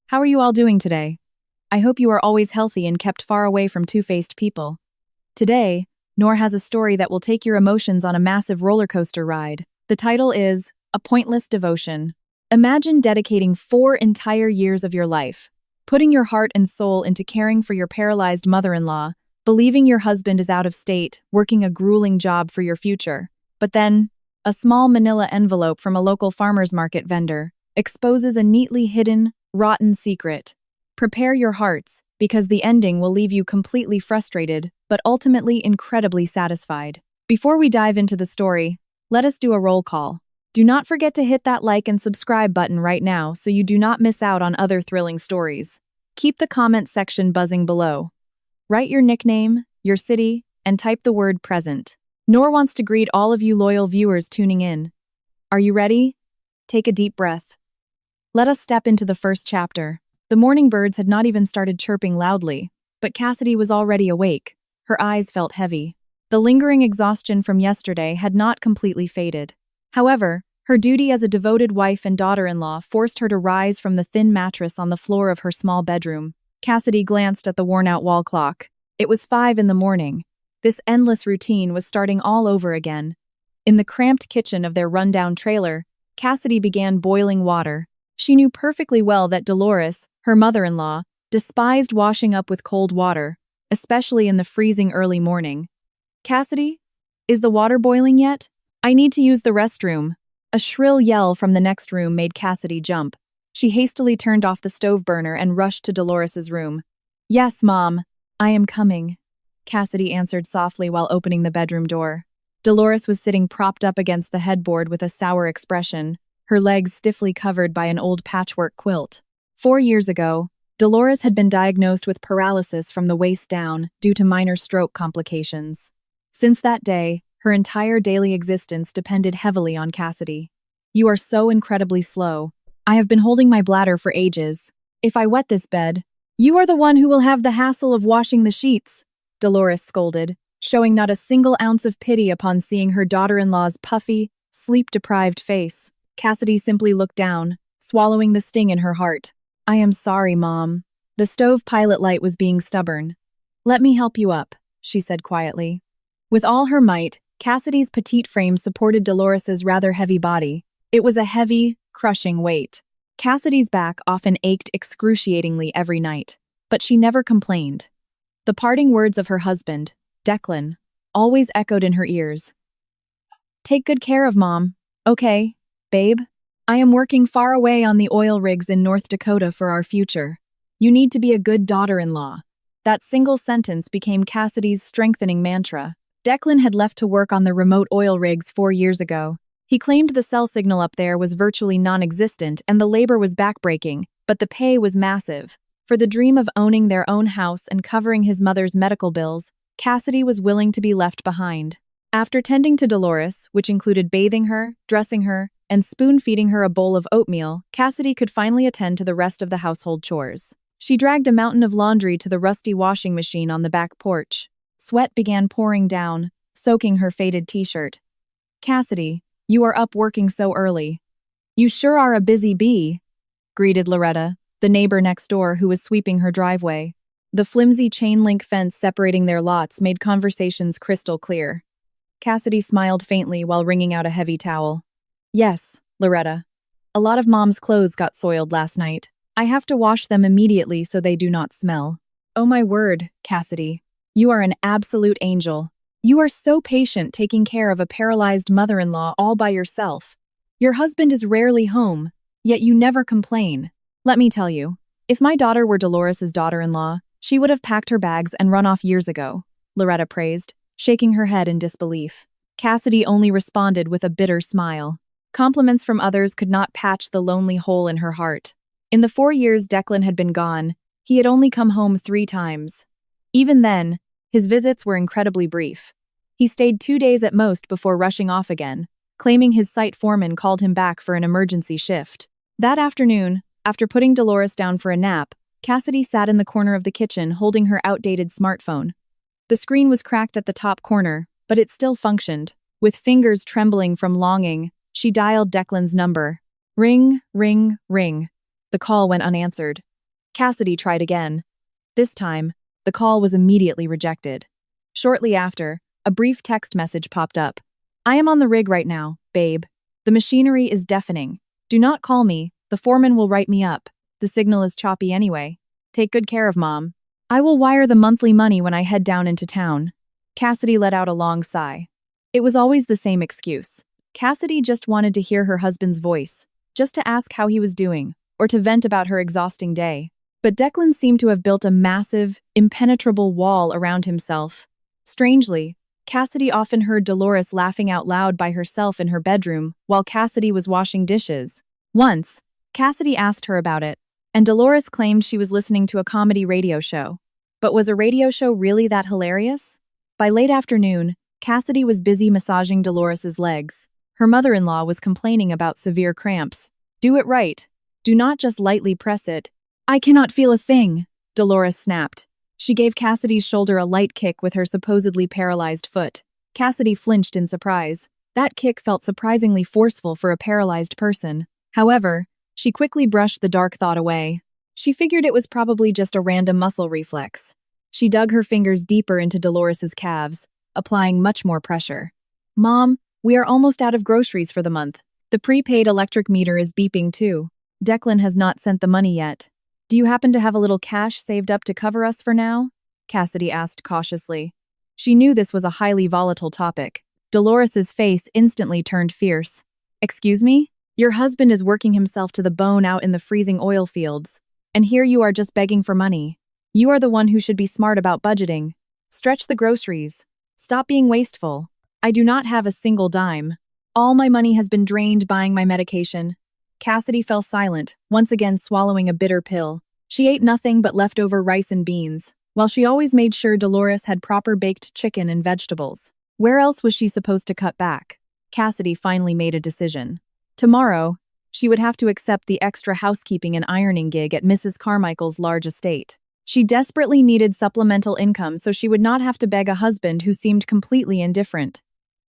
How are you all doing today? I hope you are always healthy and kept far away from two-faced people. Today, Noor has a story that will take your emotions on a massive roller coaster ride. The title is A Pointless Devotion. Imagine dedicating 4 entire years of your life, putting your heart and soul into caring for your paralyzed mother-in-law, believing your husband is out of state, working a grueling job for your future. But then, a small manila envelope from a local farmer's market vendor exposes a neatly hidden, rotten secret. Prepare your hearts, because the ending will leave you completely frustrated, but ultimately incredibly satisfied. Before we dive into the story, let us do a roll call. Do not forget to hit that like and subscribe button right now so you do not miss out on other thrilling stories. Keep the comment section buzzing below. Write your nickname, your city, and type the word present. Noor wants to greet all of you loyal viewers tuning in. Are you ready? Take a deep breath. Let us step into the first chapter. The morning birds had not even started chirping loudly, but Cassidy was already awake. Her eyes felt heavy. The lingering exhaustion from yesterday had not completely faded. However, her duty as a devoted wife and daughter-in-law forced her to rise from the thin mattress on the floor of her small bedroom. Cassidy glanced at the worn-out wall clock. It was 5 in the morning. This endless routine was starting all over again. In the cramped kitchen of their rundown trailer, Cassidy began boiling water. She knew perfectly well that Dolores, her mother-in-law, despised washing up with cold water, especially in the freezing early morning. Cassidy? Is the water boiling yet? I need to use the restroom. A shrill yell from the next room made Cassidy jump. She hastily turned off the stove burner and rushed to Dolores's room. Yes, Mom. I am coming, Cassidy answered softly while opening the bedroom door. Dolores was sitting propped up against the headboard with a sour expression, her legs stiffly covered by an old patchwork quilt. 4 years ago, Dolores had been diagnosed with paralysis from the waist down due to minor stroke complications. Since that day, her entire daily existence depended heavily on Cassidy. You are so incredibly slow. I have been holding my bladder for ages. If I wet this bed, you are the one who will have the hassle of washing the sheets, Dolores scolded, showing not a single ounce of pity upon seeing her daughter-in-law's puffy, sleep-deprived face. Cassidy simply looked down, swallowing the sting in her heart. I am sorry, Mom. The stove pilot light was being stubborn. Let me help you up, she said quietly. With all her might, Cassidy's petite frame supported Dolores's rather heavy body. It was a heavy, crushing weight. Cassidy's back often ached excruciatingly every night, but she never complained. The parting words of her husband, Declan, always echoed in her ears. Take good care of Mom, okay? Babe, I am working far away on the oil rigs in North Dakota for our future. You need to be a good daughter-in-law. That single sentence became Cassidy's strengthening mantra. Declan had left to work on the remote oil rigs 4 years ago. He claimed the cell signal up there was virtually non-existent and the labor was backbreaking, but the pay was massive. For the dream of owning their own house and covering his mother's medical bills, Cassidy was willing to be left behind. After tending to Dolores, which included bathing her, dressing her, and spoon-feeding her a bowl of oatmeal, Cassidy could finally attend to the rest of the household chores. She dragged a mountain of laundry to the rusty washing machine on the back porch. Sweat began pouring down, soaking her faded t-shirt. Cassidy, you are up working so early. You sure are a busy bee, greeted Loretta, the neighbor next door who was sweeping her driveway. The flimsy chain-link fence separating their lots made conversations crystal clear. Cassidy smiled faintly while wringing out a heavy towel. Yes, Loretta. A lot of Mom's clothes got soiled last night. I have to wash them immediately so they do not smell. Oh my word, Cassidy. You are an absolute angel. You are so patient taking care of a paralyzed mother-in-law all by yourself. Your husband is rarely home, yet you never complain. Let me tell you, if my daughter were Dolores's daughter-in-law, she would have packed her bags and run off years ago, Loretta praised, shaking her head in disbelief. Cassidy only responded with a bitter smile. Compliments from others could not patch the lonely hole in her heart. In the 4 years Declan had been gone, he had only come home 3 times. Even then, his visits were incredibly brief. He stayed 2 days at most before rushing off again, claiming his site foreman called him back for an emergency shift. That afternoon, after putting Dolores down for a nap, Cassidy sat in the corner of the kitchen holding her outdated smartphone. The screen was cracked at the top corner, but it still functioned. With fingers trembling from longing, she dialed Declan's number. Ring, ring, ring. The call went unanswered. Cassidy tried again. This time, the call was immediately rejected. Shortly after, a brief text message popped up. I am on the rig right now, babe. The machinery is deafening. Do not call me, the foreman will write me up. The signal is choppy anyway. Take good care of Mom. I will wire the monthly money when I head down into town. Cassidy let out a long sigh. It was always the same excuse. Cassidy just wanted to hear her husband's voice, just to ask how he was doing, or to vent about her exhausting day. But Declan seemed to have built a massive, impenetrable wall around himself. Strangely, Cassidy often heard Dolores laughing out loud by herself in her bedroom while Cassidy was washing dishes. Once, Cassidy asked her about it, and Dolores claimed she was listening to a comedy radio show. But was a radio show really that hilarious? By late afternoon, Cassidy was busy massaging Dolores's legs. Her mother-in-law was complaining about severe cramps. Do it right. Do not just lightly press it. I cannot feel a thing, Dolores snapped. She gave Cassidy's shoulder a light kick with her supposedly paralyzed foot. Cassidy flinched in surprise. That kick felt surprisingly forceful for a paralyzed person. However, she quickly brushed the dark thought away. She figured it was probably just a random muscle reflex. She dug her fingers deeper into Dolores's calves, applying much more pressure. Mom, we are almost out of groceries for the month. The prepaid electric meter is beeping too. Declan has not sent the money yet. Do you happen to have a little cash saved up to cover us for now? Cassidy asked cautiously. She knew this was a highly volatile topic. Dolores's face instantly turned fierce. Excuse me? Your husband is working himself to the bone out in the freezing oil fields. And here you are just begging for money. You are the one who should be smart about budgeting. Stretch the groceries. Stop being wasteful. I do not have a single dime. All my money has been drained buying my medication. Cassidy fell silent, once again swallowing a bitter pill. She ate nothing but leftover rice and beans, while she always made sure Dolores had proper baked chicken and vegetables. Where else was she supposed to cut back? Cassidy finally made a decision. Tomorrow, she would have to accept the extra housekeeping and ironing gig at Mrs. Carmichael's large estate. She desperately needed supplemental income so she would not have to beg a husband who seemed completely indifferent.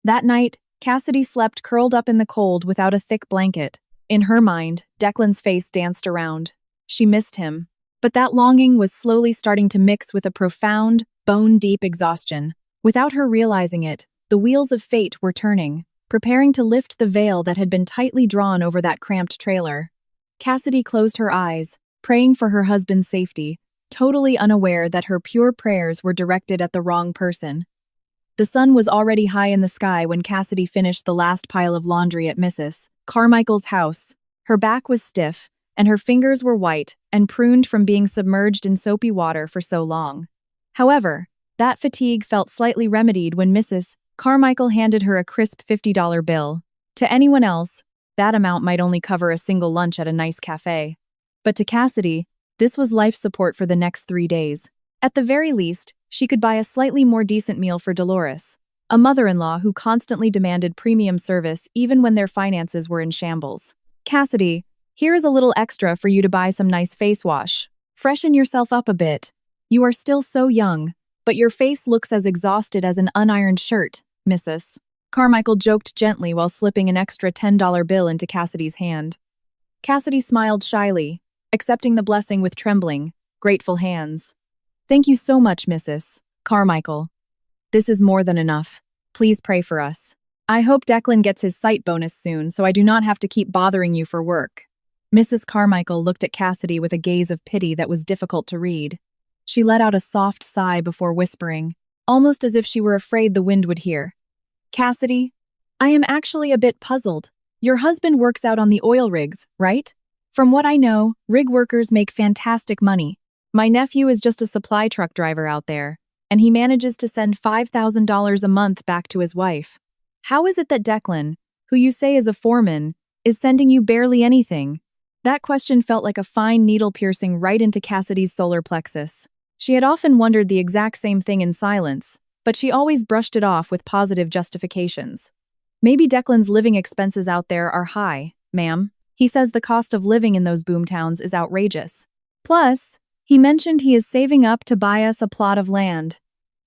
That night, Cassidy slept curled up in the cold without a thick blanket. In her mind, Declan's face danced around. She missed him. But that longing was slowly starting to mix with a profound, bone-deep exhaustion. Without her realizing it, the wheels of fate were turning, preparing to lift the veil that had been tightly drawn over that cramped trailer. Cassidy closed her eyes, praying for her husband's safety, totally unaware that her pure prayers were directed at the wrong person. The sun was already high in the sky when Cassidy finished the last pile of laundry at Mrs. Carmichael's house. Her back was stiff, and her fingers were white and pruned from being submerged in soapy water for so long. However, that fatigue felt slightly remedied when Mrs. Carmichael handed her a crisp $50 bill. To anyone else, that amount might only cover a single lunch at a nice cafe. But to Cassidy, this was life support for the next 3 days. At the very least, she could buy a slightly more decent meal for Dolores, a mother-in-law who constantly demanded premium service even when their finances were in shambles. Cassidy, here is a little extra for you to buy some nice face wash. Freshen yourself up a bit. You are still so young, but your face looks as exhausted as an unironed shirt, Mrs. Carmichael joked gently while slipping an extra $10 bill into Cassidy's hand. Cassidy smiled shyly, accepting the blessing with trembling, grateful hands. Thank you so much, Mrs. Carmichael. This is more than enough. Please pray for us. I hope Declan gets his sight bonus soon so I do not have to keep bothering you for work. Mrs. Carmichael looked at Cassidy with a gaze of pity that was difficult to read. She let out a soft sigh before whispering, almost as if she were afraid the wind would hear. Cassidy, I am actually a bit puzzled. Your husband works out on the oil rigs, right? From what I know, rig workers make fantastic money. My nephew is just a supply truck driver out there, and he manages to send $5,000 a month back to his wife. How is it that Declan, who you say is a foreman, is sending you barely anything? That question felt like a fine needle piercing right into Cassidy's solar plexus. She had often wondered the exact same thing in silence, but she always brushed it off with positive justifications. Maybe Declan's living expenses out there are high, ma'am. He says the cost of living in those boomtowns is outrageous. Plus, he mentioned he is saving up to buy us a plot of land.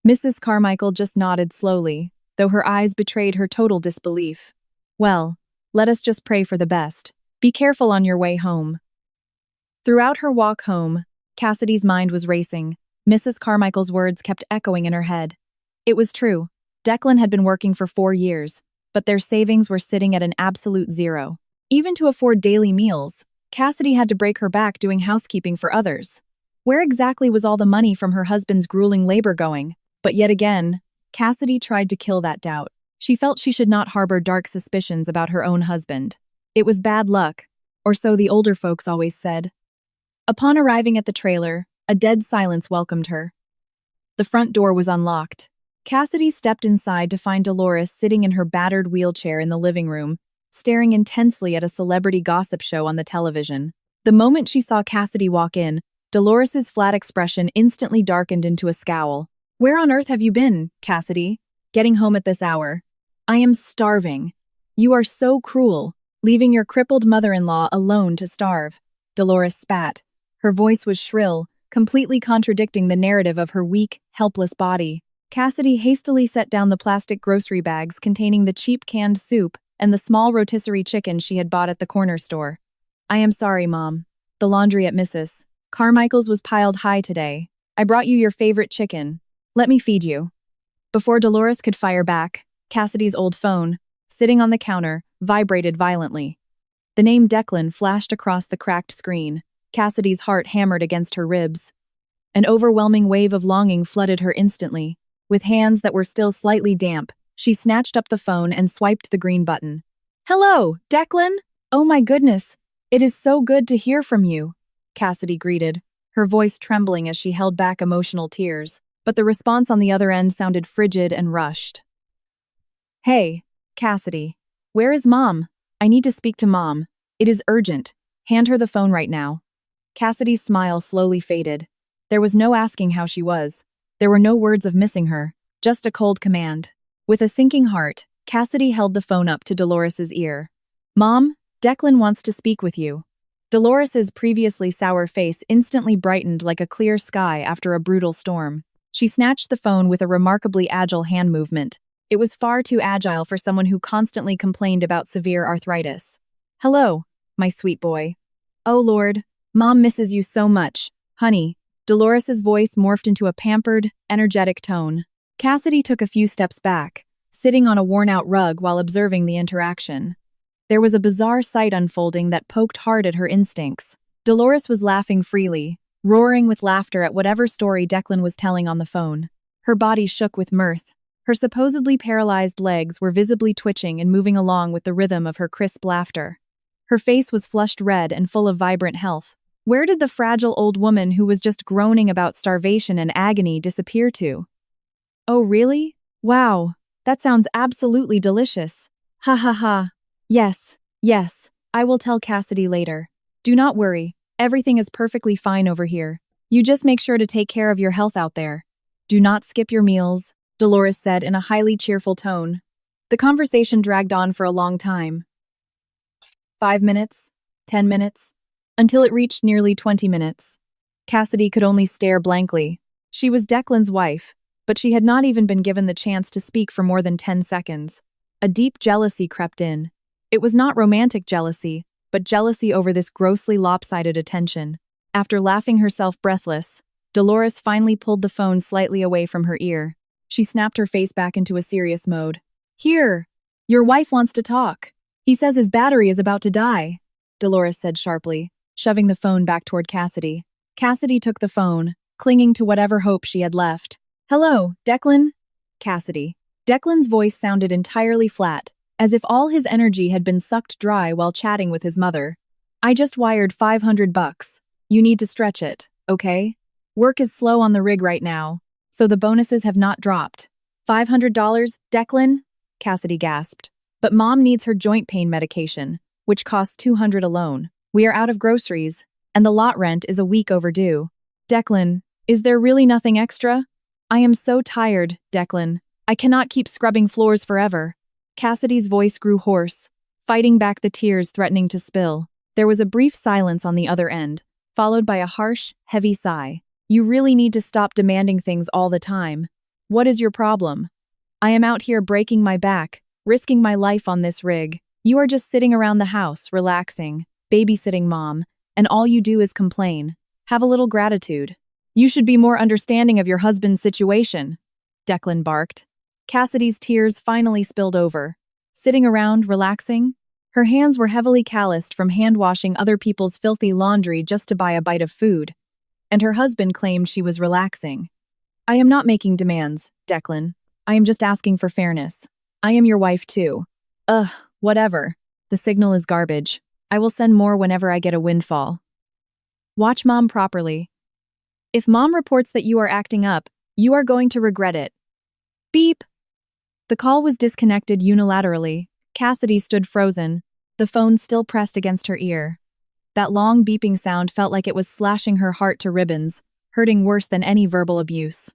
Mrs. Carmichael just nodded slowly, though her eyes betrayed her total disbelief. Well, let us just pray for the best. Be careful on your way home. Throughout her walk home, Cassidy's mind was racing. Mrs. Carmichael's words kept echoing in her head. It was true. Declan had been working for 4 years, but their savings were sitting at an absolute zero. Even to afford daily meals, Cassidy had to break her back doing housekeeping for others. Where exactly was all the money from her husband's grueling labor going? But yet again, Cassidy tried to kill that doubt. She felt she should not harbor dark suspicions about her own husband. It was bad luck, or so the older folks always said. Upon arriving at the trailer, a dead silence welcomed her. The front door was unlocked. Cassidy stepped inside to find Dolores sitting in her battered wheelchair in the living room, staring intensely at a celebrity gossip show on the television. The moment she saw Cassidy walk in, Dolores's flat expression instantly darkened into a scowl. "Where on earth have you been, Cassidy? Getting home at this hour? I am starving. You are so cruel, leaving your crippled mother-in-law alone to starve." Dolores spat. Her voice was shrill, completely contradicting the narrative of her weak, helpless body. Cassidy hastily set down the plastic grocery bags containing the cheap canned soup and the small rotisserie chicken she had bought at the corner store. "I am sorry, Mom. The laundry at Mrs. Carmichael's was piled high today. I brought you your favorite chicken. Let me feed you." Before Dolores could fire back, Cassidy's old phone, sitting on the counter, vibrated violently. The name Declan flashed across the cracked screen. Cassidy's heart hammered against her ribs. An overwhelming wave of longing flooded her instantly. With hands that were still slightly damp, she snatched up the phone and swiped the green button. "Hello, Declan? Oh my goodness, it is so good to hear from you," Cassidy greeted, her voice trembling as she held back emotional tears, but the response on the other end sounded frigid and rushed. "Hey, Cassidy, where is Mom? I need to speak to Mom. It is urgent. Hand her the phone right now." Cassidy's smile slowly faded. There was no asking how she was. There were no words of missing her, just a cold command. With a sinking heart, Cassidy held the phone up to Dolores's ear. "Mom, Declan wants to speak with you." Dolores's previously sour face instantly brightened like a clear sky after a brutal storm. She snatched the phone with a remarkably agile hand movement. It was far too agile for someone who constantly complained about severe arthritis. "Hello, my sweet boy. Oh Lord, Mom misses you so much, honey." Dolores's voice morphed into a pampered, energetic tone. Cassidy took a few steps back, sitting on a worn-out rug while observing the interaction. There was a bizarre sight unfolding that poked hard at her instincts. Dolores was laughing freely, roaring with laughter at whatever story Declan was telling on the phone. Her body shook with mirth. Her supposedly paralyzed legs were visibly twitching and moving along with the rhythm of her crisp laughter. Her face was flushed red and full of vibrant health. Where did the fragile old woman who was just groaning about starvation and agony disappear to? "Oh really? Wow, that sounds absolutely delicious. Ha ha ha. Yes, I will tell Cassidy later. Do not worry, everything is perfectly fine over here. You just make sure to take care of your health out there. Do not skip your meals," Dolores said in a highly cheerful tone. The conversation dragged on for a long time. 5 minutes, 10 minutes, until it reached nearly 20 minutes. Cassidy could only stare blankly. She was Declan's wife, but she had not even been given the chance to speak for more than 10 seconds. A deep jealousy crept in. It was not romantic jealousy, but jealousy over this grossly lopsided attention. After laughing herself breathless, Dolores finally pulled the phone slightly away from her ear. She snapped her face back into a serious mode. "Here, your wife wants to talk. He says his battery is about to die," Dolores said sharply, shoving the phone back toward Cassidy. Cassidy took the phone, clinging to whatever hope she had left. "Hello, Declan?" Cassidy. Declan's voice sounded entirely flat, as if all his energy had been sucked dry while chatting with his mother. "I just wired $500. You need to stretch it, okay? Work is slow on the rig right now, so the bonuses have not dropped." $500, Declan? Cassidy gasped. "But Mom needs her joint pain medication, which costs $200 alone. We are out of groceries, and the lot rent is a week overdue." "Declan, is there really nothing extra? I am so tired, Declan. I cannot keep scrubbing floors forever." Cassidy's voice grew hoarse, fighting back the tears threatening to spill. There was a brief silence on the other end, followed by a harsh, heavy sigh. "You really need to stop demanding things all the time. What is your problem? I am out here breaking my back, risking my life on this rig. You are just sitting around the house, relaxing, babysitting Mom, and all you do is complain. Have a little gratitude. You should be more understanding of your husband's situation, Declan barked. Cassidy's tears finally spilled over. Sitting around, relaxing, her hands were heavily calloused from hand-washing other people's filthy laundry just to buy a bite of food, and her husband claimed she was relaxing. I am not making demands, Declan. I am just asking for fairness. I am your wife too. Ugh, whatever. The signal is garbage. I will send more whenever I get a windfall. Watch Mom properly. If Mom reports that you are acting up, you are going to regret it. Beep. The call was disconnected unilaterally. Cassidy stood frozen, the phone still pressed against her ear. That long beeping sound felt like it was slashing her heart to ribbons, hurting worse than any verbal abuse.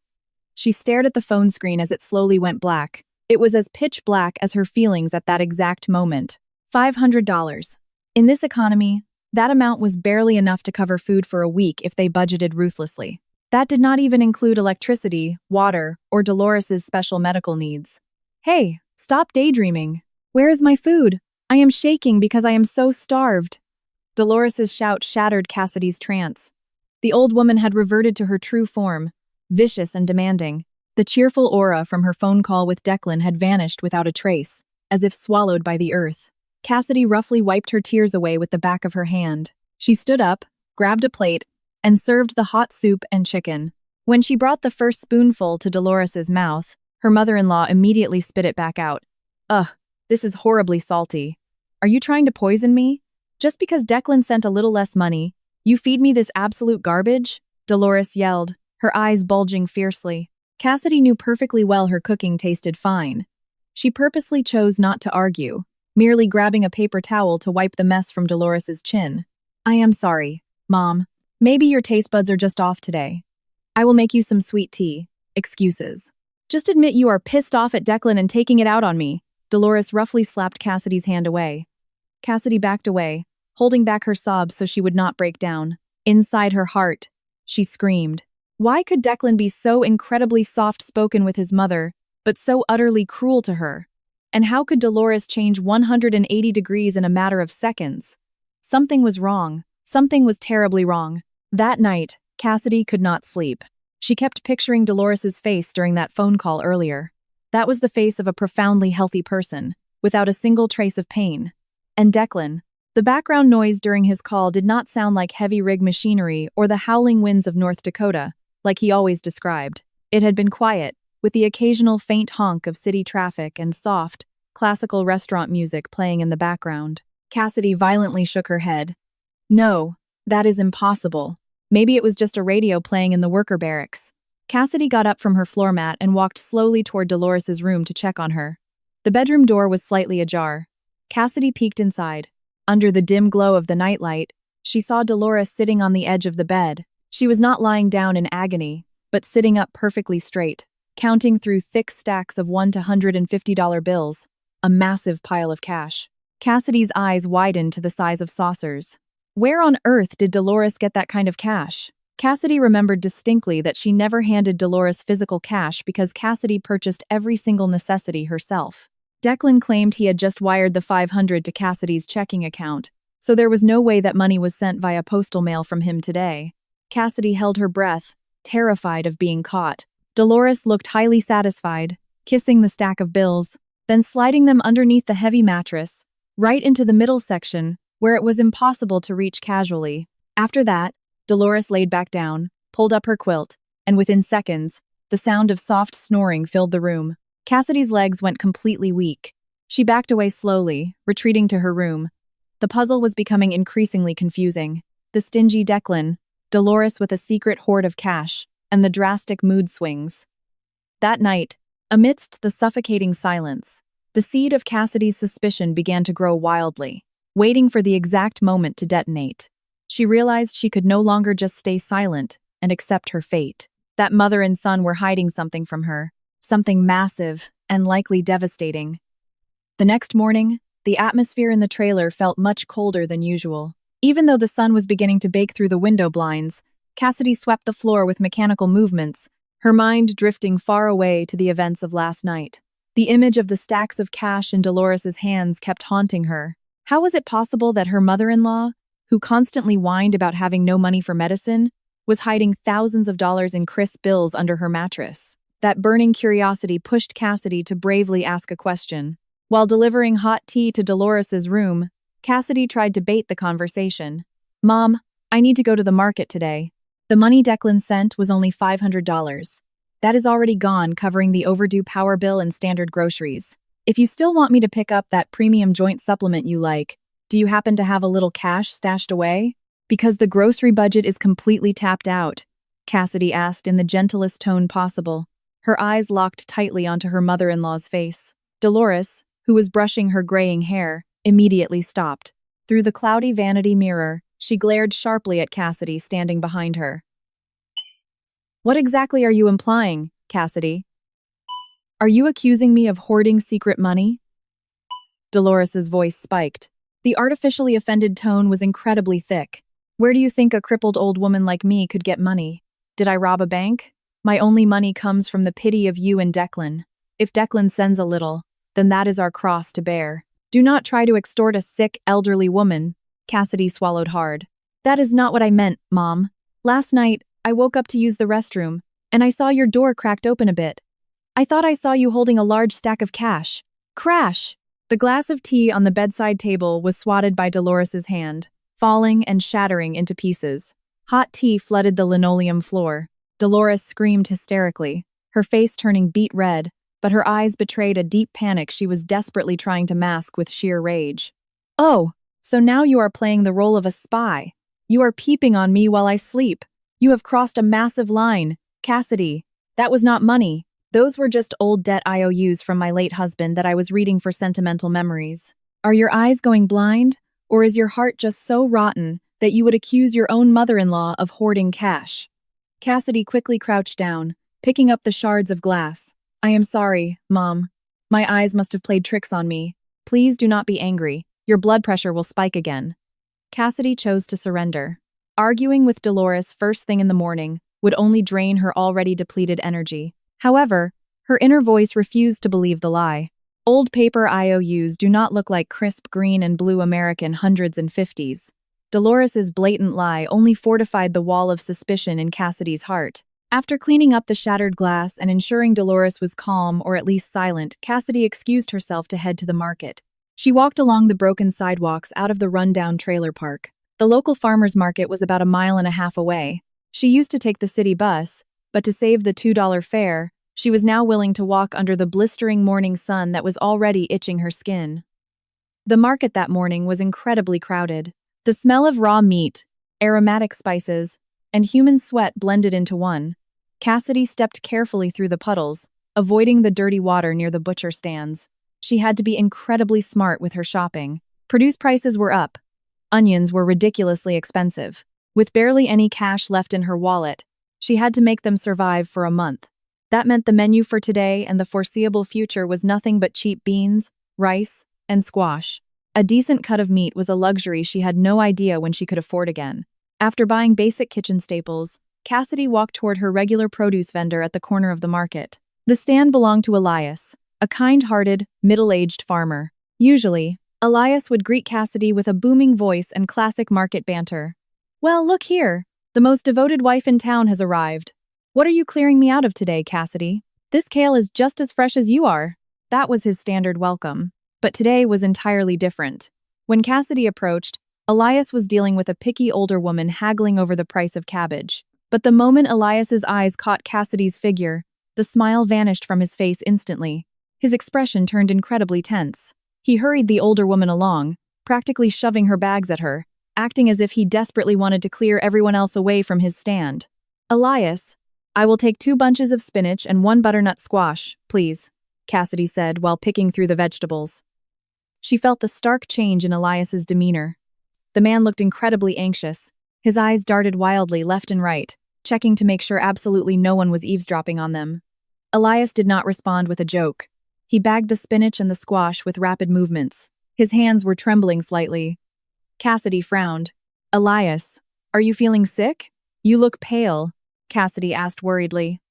She stared at the phone screen as it slowly went black. It was as pitch black as her feelings at that exact moment. $500. In this economy, that amount was barely enough to cover food for a week if they budgeted ruthlessly. That did not even include electricity, water, or Dolores's special medical needs. Hey, stop daydreaming. Where is my food? I am shaking because I am so starved. Dolores's shout shattered Cassidy's trance. The old woman had reverted to her true form, vicious and demanding. The cheerful aura from her phone call with Declan had vanished without a trace, as if swallowed by the earth. Cassidy roughly wiped her tears away with the back of her hand. She stood up, grabbed a plate, and served the hot soup and chicken. When she brought the first spoonful to Dolores's mouth, her mother-in-law immediately spit it back out. Ugh, this is horribly salty. Are you trying to poison me? Just because Declan sent a little less money, you feed me this absolute garbage? Dolores yelled, her eyes bulging fiercely. Cassidy knew perfectly well her cooking tasted fine. She purposely chose not to argue, merely grabbing a paper towel to wipe the mess from Dolores's chin. I am sorry, Mom. Maybe your taste buds are just off today. I will make you some sweet tea. Excuses. Just admit you are pissed off at Declan and taking it out on me. Dolores roughly slapped Cassidy's hand away. Cassidy backed away, holding back her sobs so she would not break down. Inside her heart, she screamed. Why could Declan be so incredibly soft-spoken with his mother, but so utterly cruel to her? And how could Dolores change 180 degrees in a matter of seconds? Something was wrong. Something was terribly wrong. That night, Cassidy could not sleep. She kept picturing Dolores's face during that phone call earlier. That was the face of a profoundly healthy person, without a single trace of pain. And Declan, the background noise during his call did not sound like heavy rig machinery or the howling winds of North Dakota, like he always described. It had been quiet, with the occasional faint honk of city traffic and soft, classical restaurant music playing in the background. Cassidy violently shook her head. No, that is impossible. Maybe it was just a radio playing in the worker barracks. Cassidy got up from her floor mat and walked slowly toward Dolores's room to check on her. The bedroom door was slightly ajar. Cassidy peeked inside. Under the dim glow of the nightlight, she saw Dolores sitting on the edge of the bed. She was not lying down in agony, but sitting up perfectly straight, counting through thick stacks of $1 to $150 bills, a massive pile of cash. Cassidy's eyes widened to the size of saucers. Where on earth did Dolores get that kind of cash? Cassidy remembered distinctly that she never handed Dolores physical cash because Cassidy purchased every single necessity herself. Declan claimed he had just wired the $500 to Cassidy's checking account, so there was no way that money was sent via postal mail from him today. Cassidy held her breath, terrified of being caught. Dolores looked highly satisfied, kissing the stack of bills, then sliding them underneath the heavy mattress, right into the middle section, where it was impossible to reach casually. After that, Dolores laid back down, pulled up her quilt, and within seconds, the sound of soft snoring filled the room. Cassidy's legs went completely weak. She backed away slowly, retreating to her room. The puzzle was becoming increasingly confusing. The stingy Declan, Dolores with a secret hoard of cash, and the drastic mood swings. That night, amidst the suffocating silence, the seed of Cassidy's suspicion began to grow wildly, waiting for the exact moment to detonate. She realized she could no longer just stay silent and accept her fate. That mother and son were hiding something from her, something massive and likely devastating. The next morning, the atmosphere in the trailer felt much colder than usual. Even though the sun was beginning to bake through the window blinds, Cassidy swept the floor with mechanical movements, her mind drifting far away to the events of last night. The image of the stacks of cash in Dolores's hands kept haunting her. How was it possible that her mother-in-law, who constantly whined about having no money for medicine, was hiding thousands of dollars in crisp bills under her mattress. That burning curiosity pushed Cassidy to bravely ask a question. While delivering hot tea to Dolores's room, Cassidy tried to bait the conversation. "Mom, I need to go to the market today. The money Declan sent was only $500. That is already gone, covering the overdue power bill and standard groceries. If you still want me to pick up that premium joint supplement you like, do you happen to have a little cash stashed away? Because the grocery budget is completely tapped out," Cassidy asked in the gentlest tone possible. Her eyes locked tightly onto her mother-in-law's face. Dolores, who was brushing her graying hair, immediately stopped. Through the cloudy vanity mirror, she glared sharply at Cassidy standing behind her. "What exactly are you implying, Cassidy? Are you accusing me of hoarding secret money?" Dolores's voice spiked. The artificially offended tone was incredibly thick. "Where do you think a crippled old woman like me could get money? Did I rob a bank? My only money comes from the pity of you and Declan. If Declan sends a little, then that is our cross to bear. Do not try to extort a sick, elderly woman." Cassidy swallowed hard. "That is not what I meant, Mom. Last night, I woke up to use the restroom, and I saw your door cracked open a bit. I thought I saw you holding a large stack of cash. Crash!" The glass of tea on the bedside table was swatted by Dolores's hand, falling and shattering into pieces. Hot tea flooded the linoleum floor. Dolores screamed hysterically, her face turning beet red, but her eyes betrayed a deep panic she was desperately trying to mask with sheer rage. "Oh, so now you are playing the role of a spy. You are peeping on me while I sleep. You have crossed a massive line. Cassidy, that was not money. Those were just old debt IOUs from my late husband that I was reading for sentimental memories. Are your eyes going blind, or is your heart just so rotten that you would accuse your own mother-in-law of hoarding cash?" Cassidy quickly crouched down, picking up the shards of glass. "I am sorry, Mom. My eyes must have played tricks on me. Please do not be angry. Your blood pressure will spike again." Cassidy chose to surrender. Arguing with Dolores first thing in the morning would only drain her already depleted energy. However, her inner voice refused to believe the lie. Old paper IOUs do not look like crisp green and blue American hundreds and fifties. Dolores's blatant lie only fortified the wall of suspicion in Cassidy's heart. After cleaning up the shattered glass and ensuring Dolores was calm or at least silent, Cassidy excused herself to head to the market. She walked along the broken sidewalks out of the rundown trailer park. The local farmers market was about 1.5 miles away. She used to take the city bus, but to save the $2 fare, she was now willing to walk under the blistering morning sun that was already itching her skin. The market that morning was incredibly crowded. The smell of raw meat, aromatic spices, and human sweat blended into one. Cassidy stepped carefully through the puddles, avoiding the dirty water near the butcher stands. She had to be incredibly smart with her shopping. Produce prices were up. Onions were ridiculously expensive. With barely any cash left in her wallet, she had to make them survive for a month. That meant the menu for today and the foreseeable future was nothing but cheap beans, rice, and squash. A decent cut of meat was a luxury she had no idea when she could afford again. After buying basic kitchen staples, Cassidy walked toward her regular produce vendor at the corner of the market. The stand belonged to Elias, a kind-hearted, middle-aged farmer. Usually, Elias would greet Cassidy with a booming voice and classic market banter. "Well, look here. The most devoted wife in town has arrived. What are you clearing me out of today, Cassidy? This kale is just as fresh as you are." That was his standard welcome. But today was entirely different. When Cassidy approached, Elias was dealing with a picky older woman haggling over the price of cabbage. But the moment Elias's eyes caught Cassidy's figure, the smile vanished from his face instantly. His expression turned incredibly tense. He hurried the older woman along, practically shoving her bags at her, acting as if he desperately wanted to clear everyone else away from his stand. "Elias, I will take 2 bunches of spinach and 1 butternut squash, please," Cassidy said while picking through the vegetables. She felt the stark change in Elias's demeanor. The man looked incredibly anxious. His eyes darted wildly left and right, checking to make sure absolutely no one was eavesdropping on them. Elias did not respond with a joke. He bagged the spinach and the squash with rapid movements. His hands were trembling slightly. Cassidy frowned. "Elias, are you feeling sick? You look pale," Cassidy asked worriedly.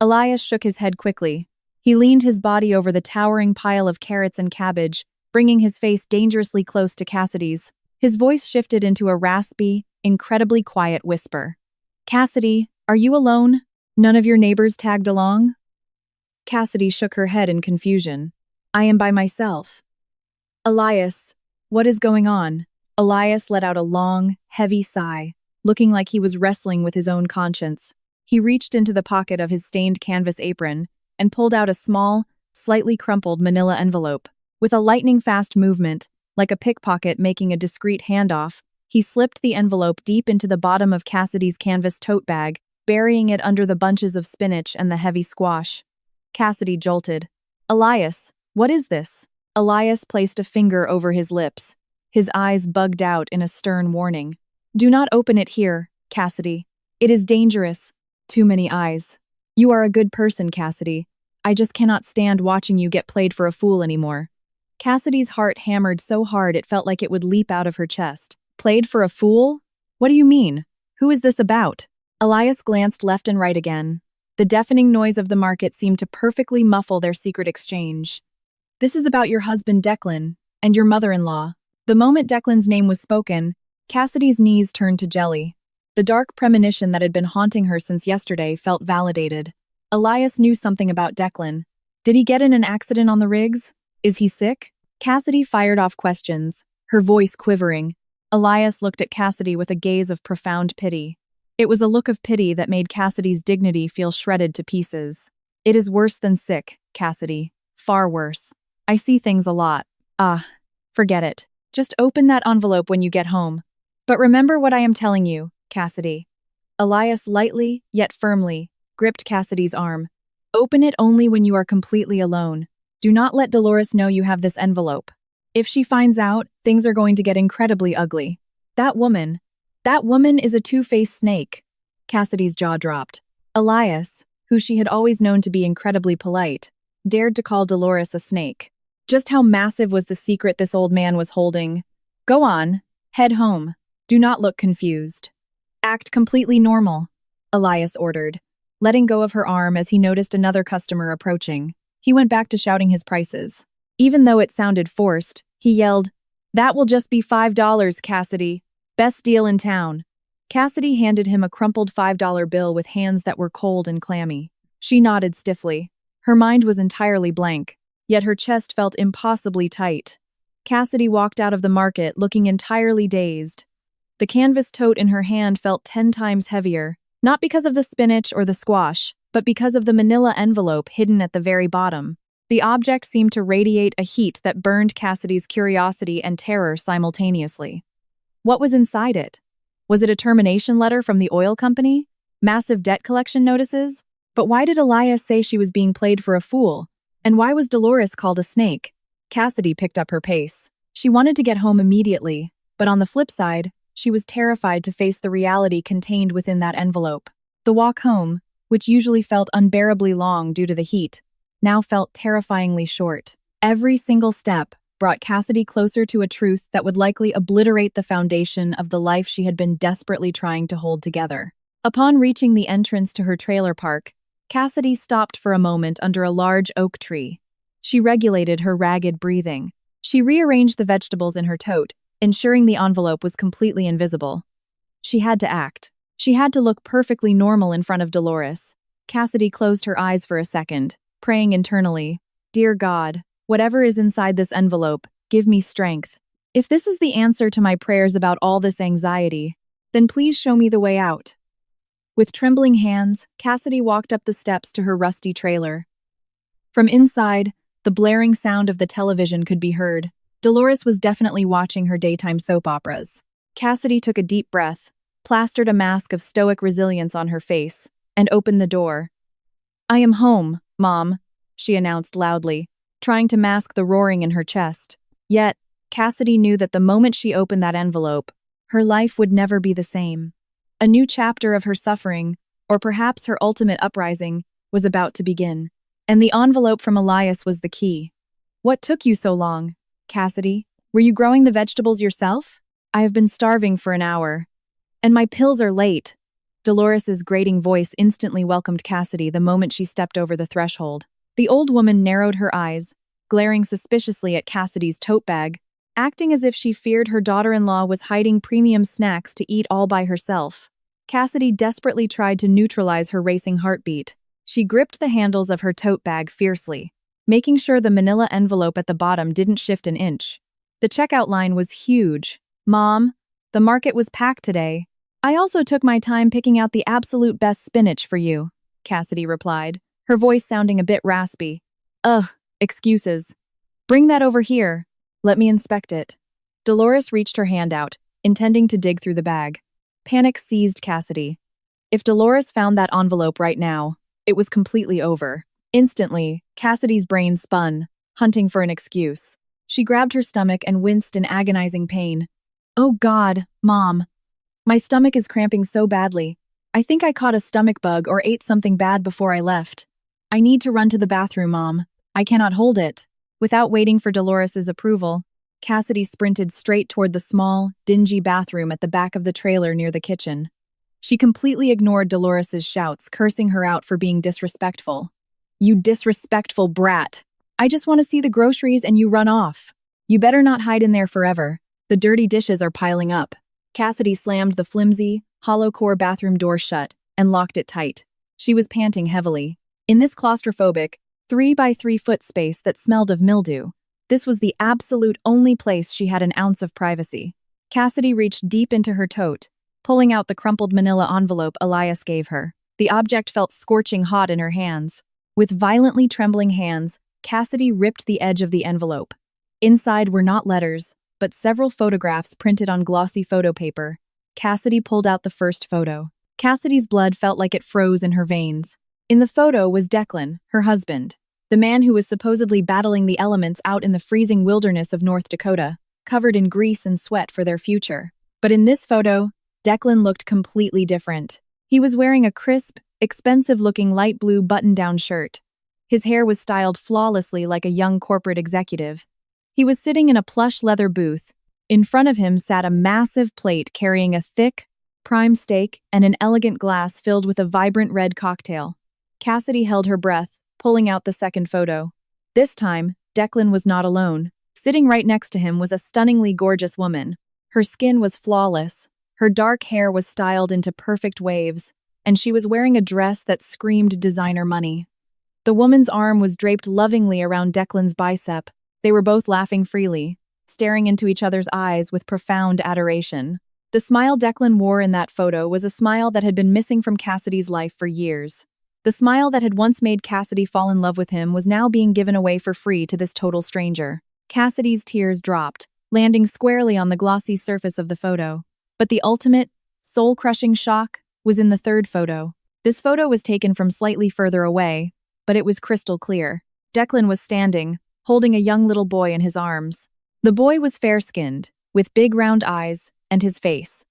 Elias shook his head quickly. He leaned his body over the towering pile of carrots and cabbage, bringing his face dangerously close to Cassidy's. His voice shifted into a raspy, incredibly quiet whisper. Cassidy, are you alone? None of your neighbors tagged along? Cassidy shook her head in confusion. I am by myself. Elias, what is going on? Elias let out a long, heavy sigh, looking like he was wrestling with his own conscience. He reached into the pocket of his stained canvas apron and pulled out a small, slightly crumpled manila envelope. With a lightning-fast movement, like a pickpocket making a discreet handoff, he slipped the envelope deep into the bottom of Cassidy's canvas tote bag, burying it under the bunches of spinach and the heavy squash. Cassidy jolted. Elias, what is this? Elias placed a finger over his lips. His eyes bugged out in a stern warning. Do not open it here, Cassidy. It is dangerous. Too many eyes. You are a good person, Cassidy. I just cannot stand watching you get played for a fool anymore. Cassidy's heart hammered so hard it felt like it would leap out of her chest. Played for a fool? What do you mean? Who is this about? Elias glanced left and right again. The deafening noise of the market seemed to perfectly muffle their secret exchange. This is about your husband Declan, and your mother-in-law. The moment Declan's name was spoken, Cassidy's knees turned to jelly. The dark premonition that had been haunting her since yesterday felt validated. Elias knew something about Declan. Did he get in an accident on the rigs? Is he sick? Cassidy fired off questions, her voice quivering. Elias looked at Cassidy with a gaze of profound pity. It was a look of pity that made Cassidy's dignity feel shredded to pieces. It is worse than sick, Cassidy. Far worse. I see things a lot. Forget it. Just open that envelope when you get home. But remember what I am telling you, Cassidy. Elias lightly, yet firmly, gripped Cassidy's arm. Open it only when you are completely alone. Do not let Dolores know you have this envelope. If she finds out, things are going to get incredibly ugly. That woman is a two-faced snake. Cassidy's jaw dropped. Elias, who she had always known to be incredibly polite, dared to call Dolores a snake. Just how massive was the secret this old man was holding? Go on, head home. Do not look confused. Act completely normal, Elias ordered, letting go of her arm as he noticed another customer approaching. He went back to shouting his prices. Even though it sounded forced, he yelled, That will just be $5, Cassidy. Best deal in town. Cassidy handed him a crumpled $5 bill with hands that were cold and clammy. She nodded stiffly. Her mind was entirely blank, yet her chest felt impossibly tight. Cassidy walked out of the market looking entirely dazed. The canvas tote in her hand felt 10 times heavier, not because of the spinach or the squash, but because of the manila envelope hidden at the very bottom. The object seemed to radiate a heat that burned Cassidy's curiosity and terror simultaneously. What was inside it? Was it a termination letter from the oil company? Massive debt collection notices? But why did Elias say she was being played for a fool? And why was Dolores called a snake? Cassidy picked up her pace. She wanted to get home immediately, but on the flip side, she was terrified to face the reality contained within that envelope. The walk home, which usually felt unbearably long due to the heat, now felt terrifyingly short. Every single step brought Cassidy closer to a truth that would likely obliterate the foundation of the life she had been desperately trying to hold together. Upon reaching the entrance to her trailer park, Cassidy stopped for a moment under a large oak tree. She regulated her ragged breathing. She rearranged the vegetables in her tote, ensuring the envelope was completely invisible. She had to act. She had to look perfectly normal in front of Dolores. Cassidy closed her eyes for a second, praying internally, Dear God, whatever is inside this envelope, give me strength. If this is the answer to my prayers about all this anxiety, then please show me the way out. With trembling hands, Cassidy walked up the steps to her rusty trailer. From inside, the blaring sound of the television could be heard. Dolores was definitely watching her daytime soap operas. Cassidy took a deep breath, plastered a mask of stoic resilience on her face, and opened the door. I am home, Mom, she announced loudly, trying to mask the roaring in her chest. Yet, Cassidy knew that the moment she opened that envelope, her life would never be the same. A new chapter of her suffering, or perhaps her ultimate uprising, was about to begin. And the envelope from Elias was the key. What took you so long, Cassidy? Were you growing the vegetables yourself? I have been starving for an hour. And my pills are late. Dolores's grating voice instantly welcomed Cassidy the moment she stepped over the threshold. The old woman narrowed her eyes, glaring suspiciously at Cassidy's tote bag, acting as if she feared her daughter-in-law was hiding premium snacks to eat all by herself. Cassidy desperately tried to neutralize her racing heartbeat. She gripped the handles of her tote bag fiercely, making sure the manila envelope at the bottom didn't shift an inch. The checkout line was huge. "Mom, the market was packed today. I also took my time picking out the absolute best spinach for you," Cassidy replied, her voice sounding a bit raspy. "Ugh, excuses. Bring that over here. Let me inspect it." Dolores reached her hand out, intending to dig through the bag. Panic seized Cassidy. If Dolores found that envelope right now, it was completely over. Instantly, Cassidy's brain spun, hunting for an excuse. She grabbed her stomach and winced in agonizing pain. "Oh God, Mom. My stomach is cramping so badly. I think I caught a stomach bug or ate something bad before I left. I need to run to the bathroom, Mom. I cannot hold it." Without waiting for Dolores's approval, Cassidy sprinted straight toward the small, dingy bathroom at the back of the trailer near the kitchen. She completely ignored Dolores's shouts, cursing her out for being disrespectful. "You disrespectful brat. I just want to see the groceries and you run off. You better not hide in there forever. The dirty dishes are piling up." Cassidy slammed the flimsy, hollow-core bathroom door shut and locked it tight. She was panting heavily. In this claustrophobic, 3-by-3-foot space that smelled of mildew, this was the absolute only place she had an ounce of privacy. Cassidy reached deep into her tote, pulling out the crumpled manila envelope Elias gave her. The object felt scorching hot in her hands. With violently trembling hands, Cassidy ripped the edge of the envelope. Inside were not letters, but several photographs printed on glossy photo paper. Cassidy pulled out the first photo. Cassidy's blood felt like it froze in her veins. In the photo was Declan, her husband, the man who was supposedly battling the elements out in the freezing wilderness of North Dakota, covered in grease and sweat for their future. But in this photo, Declan looked completely different. He was wearing a crisp, expensive-looking light blue button-down shirt. His hair was styled flawlessly like a young corporate executive. He was sitting in a plush leather booth. In front of him sat a massive plate carrying a thick, prime steak and an elegant glass filled with a vibrant red cocktail. Cassidy held her breath, pulling out the second photo. This time, Declan was not alone. Sitting right next to him was a stunningly gorgeous woman. Her skin was flawless, her dark hair was styled into perfect waves, and she was wearing a dress that screamed designer money. The woman's arm was draped lovingly around Declan's bicep. They were both laughing freely, staring into each other's eyes with profound adoration. The smile Declan wore in that photo was a smile that had been missing from Cassidy's life for years. The smile that had once made Cassidy fall in love with him was now being given away for free to this total stranger. Cassidy's tears dropped, landing squarely on the glossy surface of the photo. But the ultimate, soul-crushing shock was in the third photo. This photo was taken from slightly further away, but it was crystal clear. Declan was standing, holding a young little boy in his arms. The boy was fair-skinned, with big round eyes, and his face.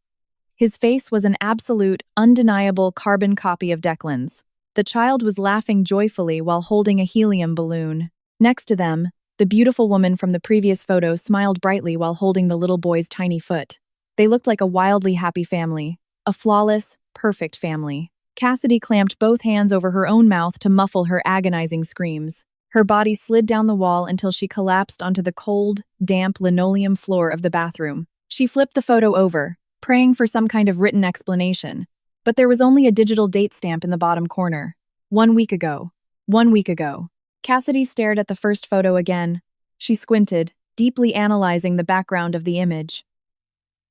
His face was an absolute, undeniable carbon copy of Declan's. The child was laughing joyfully while holding a helium balloon. Next to them, the beautiful woman from the previous photo smiled brightly while holding the little boy's tiny foot. They looked like a wildly happy family, a flawless, perfect family. Cassidy clamped both hands over her own mouth to muffle her agonizing screams. Her body slid down the wall until she collapsed onto the cold, damp linoleum floor of the bathroom. She flipped the photo over, praying for some kind of written explanation. But there was only a digital date stamp in the bottom corner. 1 week ago. 1 week ago. Cassidy stared at the first photo again. She squinted, deeply analyzing the background of the image.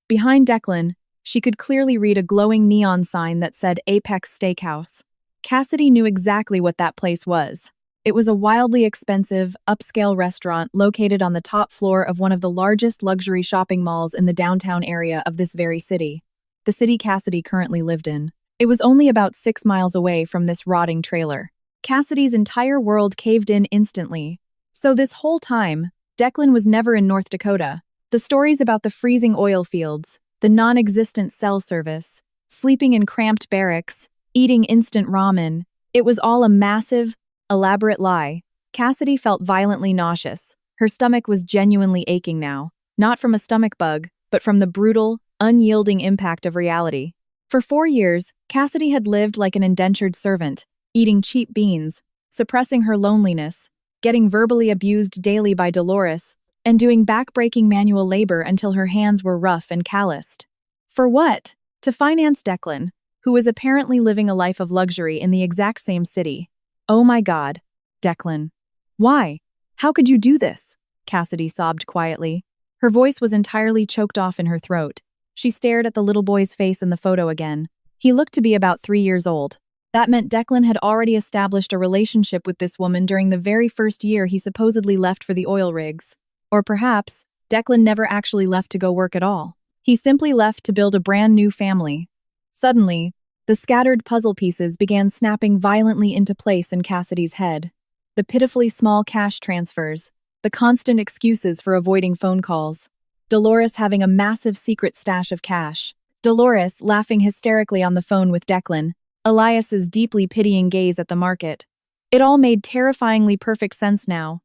Behind Declan, she could clearly read a glowing neon sign that said Apex Steakhouse. Cassidy knew exactly what that place was. It was a wildly expensive, upscale restaurant located on the top floor of one of the largest luxury shopping malls in the downtown area of this very city. The city Cassidy currently lived in. It was only about 6 miles away from this rotting trailer. Cassidy's entire world caved in instantly. So this whole time, Declan was never in North Dakota. The stories about the freezing oil fields, the non-existent cell service, sleeping in cramped barracks, eating instant ramen, it was all a massive, elaborate lie. Cassidy felt violently nauseous. Her stomach was genuinely aching now, not from a stomach bug, but from the brutal, unyielding impact of reality. For 4 years, Cassidy had lived like an indentured servant, eating cheap beans, suppressing her loneliness, getting verbally abused daily by Dolores, and doing back-breaking manual labor until her hands were rough and calloused. For what? To finance Declan, who was apparently living a life of luxury in the exact same city. Oh my God, Declan. Why? How could you do this? Cassidy sobbed quietly. Her voice was entirely choked off in her throat. She stared at the little boy's face in the photo again. He looked to be about 3 years old. That meant Declan had already established a relationship with this woman during the very first year he supposedly left for the oil rigs. Or perhaps, Declan never actually left to go work at all. He simply left to build a brand new family. Suddenly, the scattered puzzle pieces began snapping violently into place in Cassidy's head. The pitifully small cash transfers, the constant excuses for avoiding phone calls, Dolores having a massive secret stash of cash, Dolores laughing hysterically on the phone with Declan, Elias's deeply pitying gaze at the market. It all made terrifyingly perfect sense now.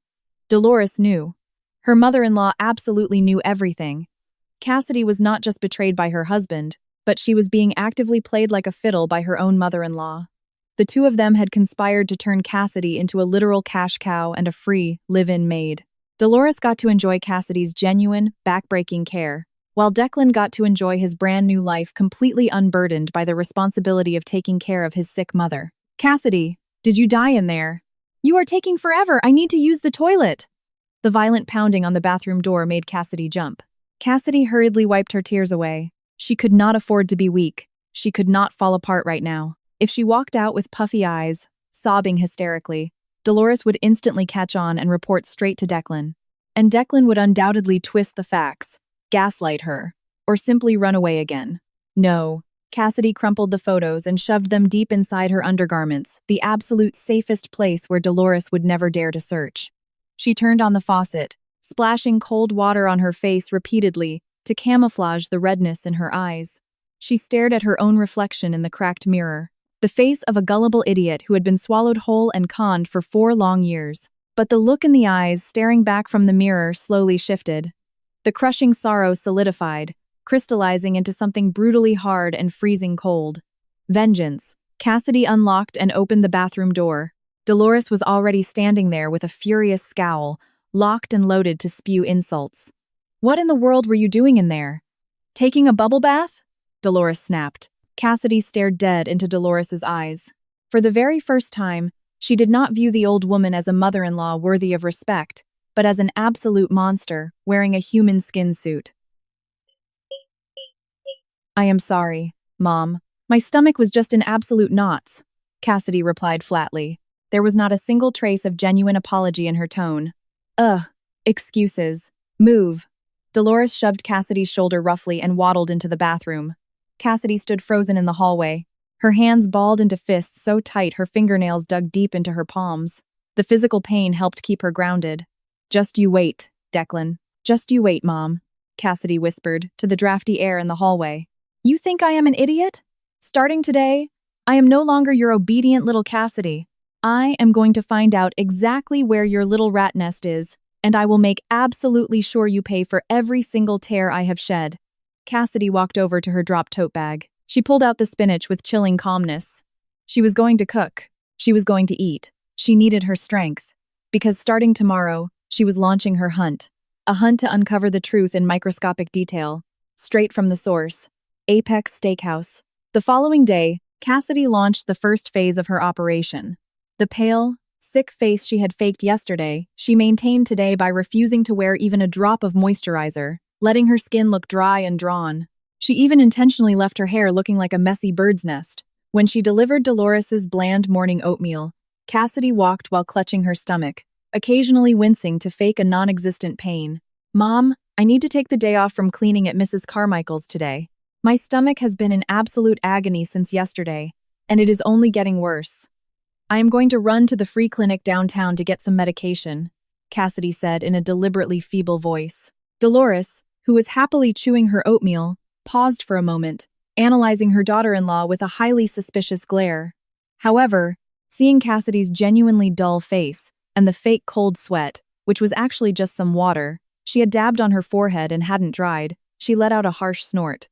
Dolores knew. Her mother-in-law absolutely knew everything. Cassidy was not just betrayed by her husband, but she was being actively played like a fiddle by her own mother-in-law. The two of them had conspired to turn Cassidy into a literal cash cow and a free, live-in maid. Dolores got to enjoy Cassidy's genuine, back-breaking care, while Declan got to enjoy his brand new life completely unburdened by the responsibility of taking care of his sick mother. Cassidy, did you die in there? You are taking forever, I need to use the toilet. The violent pounding on the bathroom door made Cassidy jump. Cassidy hurriedly wiped her tears away. She could not afford to be weak. She could not fall apart right now. If she walked out with puffy eyes, sobbing hysterically, Dolores would instantly catch on and report straight to Declan. And Declan would undoubtedly twist the facts, gaslight her, or simply run away again. No, Cassidy crumpled the photos and shoved them deep inside her undergarments, the absolute safest place where Dolores would never dare to search. She turned on the faucet, splashing cold water on her face repeatedly to camouflage the redness in her eyes. She stared at her own reflection in the cracked mirror, the face of a gullible idiot who had been swallowed whole and conned for 4 long years. But the look in the eyes staring back from the mirror slowly shifted. The crushing sorrow solidified, crystallizing into something brutally hard and freezing cold. Vengeance. Cassidy unlocked and opened the bathroom door. Dolores was already standing there with a furious scowl, locked and loaded to spew insults. What in the world were you doing in there? Taking a bubble bath? Dolores snapped. Cassidy stared dead into Dolores's eyes. For the very first time, she did not view the old woman as a mother-in-law worthy of respect, but as an absolute monster, wearing a human skin suit. I am sorry, Mom. My stomach was just in absolute knots, Cassidy replied flatly. There was not a single trace of genuine apology in her tone. Excuses. Move. Dolores shoved Cassidy's shoulder roughly and waddled into the bathroom. Cassidy stood frozen in the hallway, her hands balled into fists so tight her fingernails dug deep into her palms. The physical pain helped keep her grounded. Just you wait, Declan. Just you wait, Mom, Cassidy whispered to the drafty air in the hallway. You think I am an idiot? Starting today, I am no longer your obedient little Cassidy. I am going to find out exactly where your little rat nest is, and I will make absolutely sure you pay for every single tear I have shed. Cassidy walked over to her drop tote bag. She pulled out the spinach with chilling calmness. She was going to cook. She was going to eat. She needed her strength. Because starting tomorrow, she was launching her hunt. A hunt to uncover the truth in microscopic detail. Straight from the source. Apex Steakhouse. The following day, Cassidy launched the first phase of her operation. The pale, sick face she had faked yesterday, she maintained today by refusing to wear even a drop of moisturizer, letting her skin look dry and drawn. She even intentionally left her hair looking like a messy bird's nest. When she delivered Dolores's bland morning oatmeal, Cassidy walked while clutching her stomach, occasionally wincing to fake a non-existent pain. Mom, I need to take the day off from cleaning at Mrs. Carmichael's today. My stomach has been in absolute agony since yesterday, and it is only getting worse. I am going to run to the free clinic downtown to get some medication, Cassidy said in a deliberately feeble voice. Dolores, who was happily chewing her oatmeal, paused for a moment, analyzing her daughter-in-law with a highly suspicious glare. However, seeing Cassidy's genuinely dull face and the fake cold sweat, which was actually just some water, she had dabbed on her forehead and hadn't dried, she let out a harsh snort.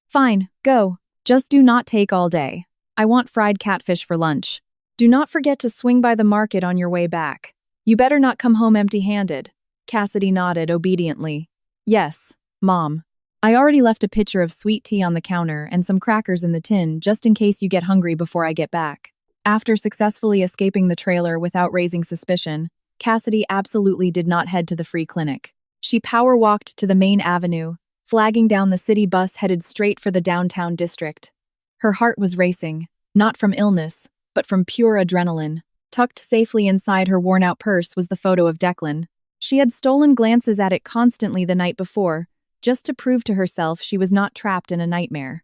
Fine, go. Just do not take all day. I want fried catfish for lunch. Do not forget to swing by the market on your way back. You better not come home empty-handed. Cassidy nodded obediently. Yes, Mom. I already left a pitcher of sweet tea on the counter and some crackers in the tin just in case you get hungry before I get back. After successfully escaping the trailer without raising suspicion, Cassidy absolutely did not head to the free clinic. She power-walked to the main avenue, flagging down the city bus headed straight for the downtown district. Her heart was racing, not from illness, but from pure adrenaline. Tucked safely inside her worn-out purse was the photo of Declan. She had stolen glances at it constantly the night before, just to prove to herself she was not trapped in a nightmare.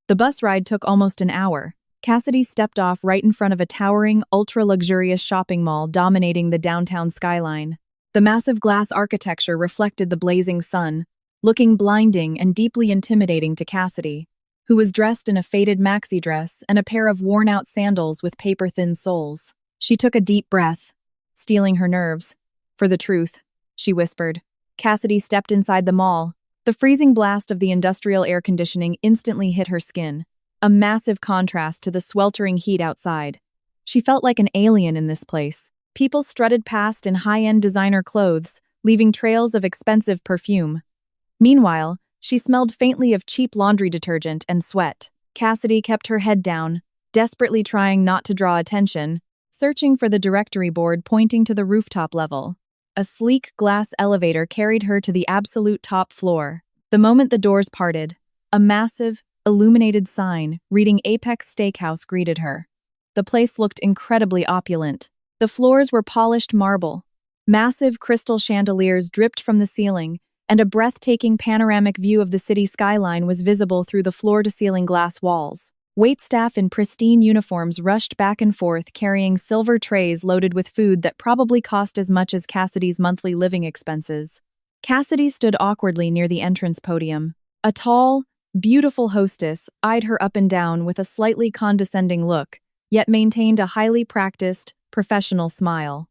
The bus ride took almost an hour. Cassidy stepped off right in front of a towering, ultra-luxurious shopping mall dominating the downtown skyline. The massive glass architecture reflected the blazing sun, looking blinding and deeply intimidating to Cassidy, who was dressed in a faded maxi dress and a pair of worn-out sandals with paper-thin soles. She took a deep breath, steeling her nerves. "For the truth," she whispered. Cassidy stepped inside the mall. The freezing blast of the industrial air conditioning instantly hit her skin, a massive contrast to the sweltering heat outside. She felt like an alien in this place. People strutted past in high-end designer clothes, leaving trails of expensive perfume. Meanwhile, she smelled faintly of cheap laundry detergent and sweat. Cassidy kept her head down, desperately trying not to draw attention, searching for the directory board pointing to the rooftop level. A sleek glass elevator carried her to the absolute top floor. The moment the doors parted, a massive, illuminated sign reading Apex Steakhouse greeted her. The place looked incredibly opulent. The floors were polished marble. Massive crystal chandeliers dripped from the ceiling, and a breathtaking panoramic view of the city skyline was visible through the floor-to-ceiling glass walls. Waitstaff in pristine uniforms rushed back and forth carrying silver trays loaded with food that probably cost as much as Cassidy's monthly living expenses. Cassidy stood awkwardly near the entrance podium. A tall, beautiful hostess eyed her up and down with a slightly condescending look, yet maintained a highly practiced, professional smile.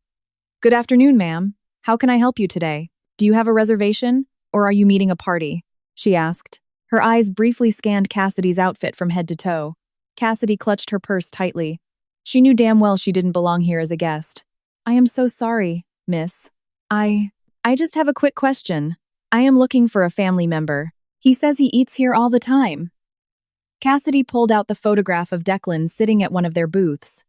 "Good afternoon, ma'am. How can I help you today? Do you have a reservation, or are you meeting a party?" she asked. Her eyes briefly scanned Cassidy's outfit from head to toe. Cassidy clutched her purse tightly. She knew damn well she didn't belong here as a guest. "I am so sorry, miss. I just have a quick question. I am looking for a family member. He says he eats here all the time." Cassidy pulled out the photograph of Declan sitting at one of their booths.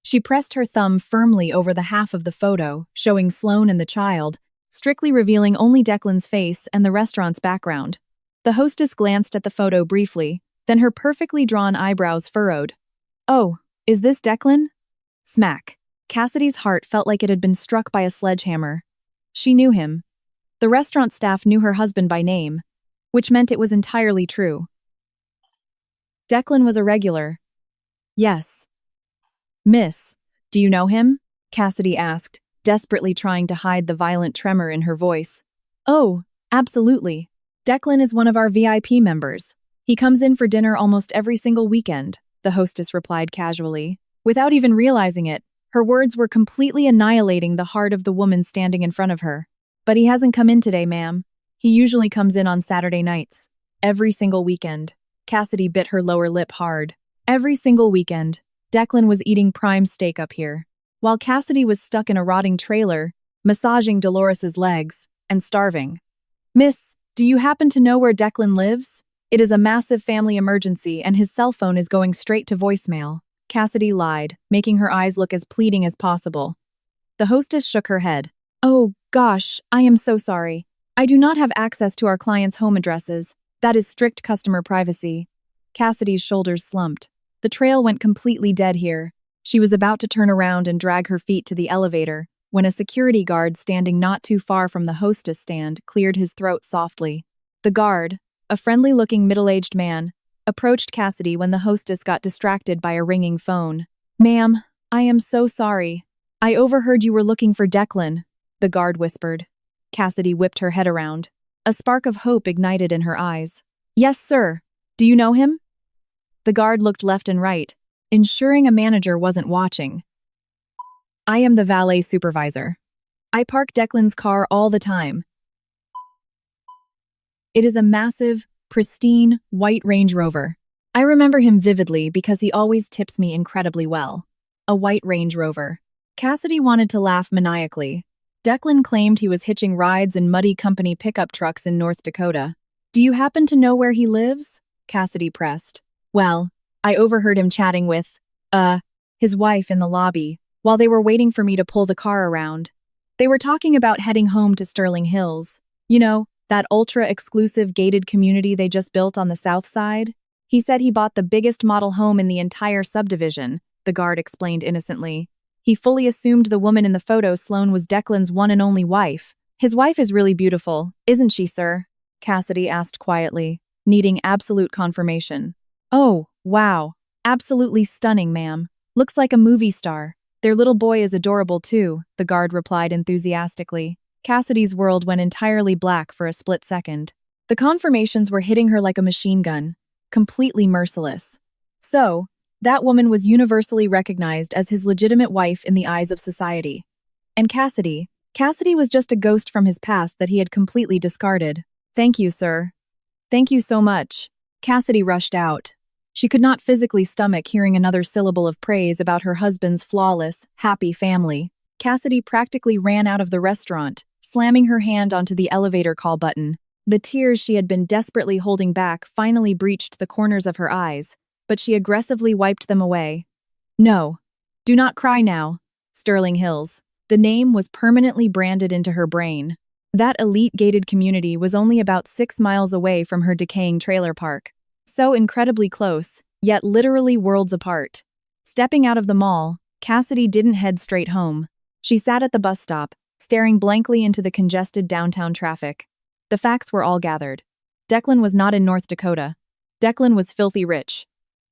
She pressed her thumb firmly over the half of the photo, showing Sloane and the child, strictly revealing only Declan's face and the restaurant's background. The hostess glanced at the photo briefly, then her perfectly drawn eyebrows furrowed. "Oh, is this Declan?" Smack. Cassidy's heart felt like it had been struck by a sledgehammer. She knew him. The restaurant staff knew her husband by name, which meant it was entirely true. Declan was a regular. "Yes." "Miss, do you know him?" Cassidy asked, desperately trying to hide the violent tremor in her voice. "Oh, absolutely. Declan is one of our VIP members. He comes in for dinner almost every single weekend," the hostess replied casually. Without even realizing it, her words were completely annihilating the heart of the woman standing in front of her. "But he hasn't come in today, ma'am. He usually comes in on Saturday nights. Every single weekend." Cassidy bit her lower lip hard. Every single weekend, Declan was eating prime steak up here, while Cassidy was stuck in a rotting trailer, massaging Dolores's legs, and starving. "Miss, do you happen to know where Declan lives? It is a massive family emergency and his cell phone is going straight to voicemail." Cassidy lied, making her eyes look as pleading as possible. The hostess shook her head. "Oh, gosh, I am so sorry. I do not have access to our clients' home addresses. That is strict customer privacy." Cassidy's shoulders slumped. The trail went completely dead here. She was about to turn around and drag her feet to the elevator, when a security guard standing not too far from the hostess stand cleared his throat softly. The guard, a friendly-looking middle-aged man, approached Cassidy when the hostess got distracted by a ringing phone. "Ma'am, I am so sorry. I overheard you were looking for Declan," the guard whispered. Cassidy whipped her head around. A spark of hope ignited in her eyes. "Yes, sir. Do you know him?" The guard looked left and right, ensuring a manager wasn't watching. "I am the valet supervisor. I park Declan's car all the time. It is a massive, pristine, white Range Rover. I remember him vividly because he always tips me incredibly well. A white Range Rover." Cassidy wanted to laugh maniacally. Declan claimed he was hitching rides in muddy company pickup trucks in North Dakota. Do you happen to know where he lives? Cassidy pressed. Well, I overheard him chatting with, his wife in the lobby, while they were waiting for me to pull the car around. They were talking about heading home to Sterling Hills. You know, that ultra-exclusive gated community they just built on the south side? He said he bought the biggest model home in the entire subdivision, the guard explained innocently. He fully assumed the woman in the photo Sloane was Declan's one and only wife. His wife is really beautiful, isn't she, sir? Cassidy asked quietly, needing absolute confirmation. Oh, wow. Absolutely stunning, ma'am. Looks like a movie star. Their little boy is adorable too, the guard replied enthusiastically. Cassidy's world went entirely black for a split second. The confirmations were hitting her like a machine gun, completely merciless. So, that woman was universally recognized as his legitimate wife in the eyes of society. And Cassidy was just a ghost from his past that he had completely discarded. Thank you, sir. Thank you so much. Cassidy rushed out. She could not physically stomach hearing another syllable of praise about her husband's flawless, happy family. Cassidy practically ran out of the restaurant, slamming her hand onto the elevator call button. The tears she had been desperately holding back finally breached the corners of her eyes, but she aggressively wiped them away. No. Do not cry now. Sterling Hills. The name was permanently branded into her brain. That elite gated community was only about 6 miles away from her decaying trailer park. So incredibly close, yet literally worlds apart. Stepping out of the mall, Cassidy didn't head straight home. She sat at the bus stop, staring blankly into the congested downtown traffic. The facts were all gathered. Declan was not in North Dakota. Declan was filthy rich.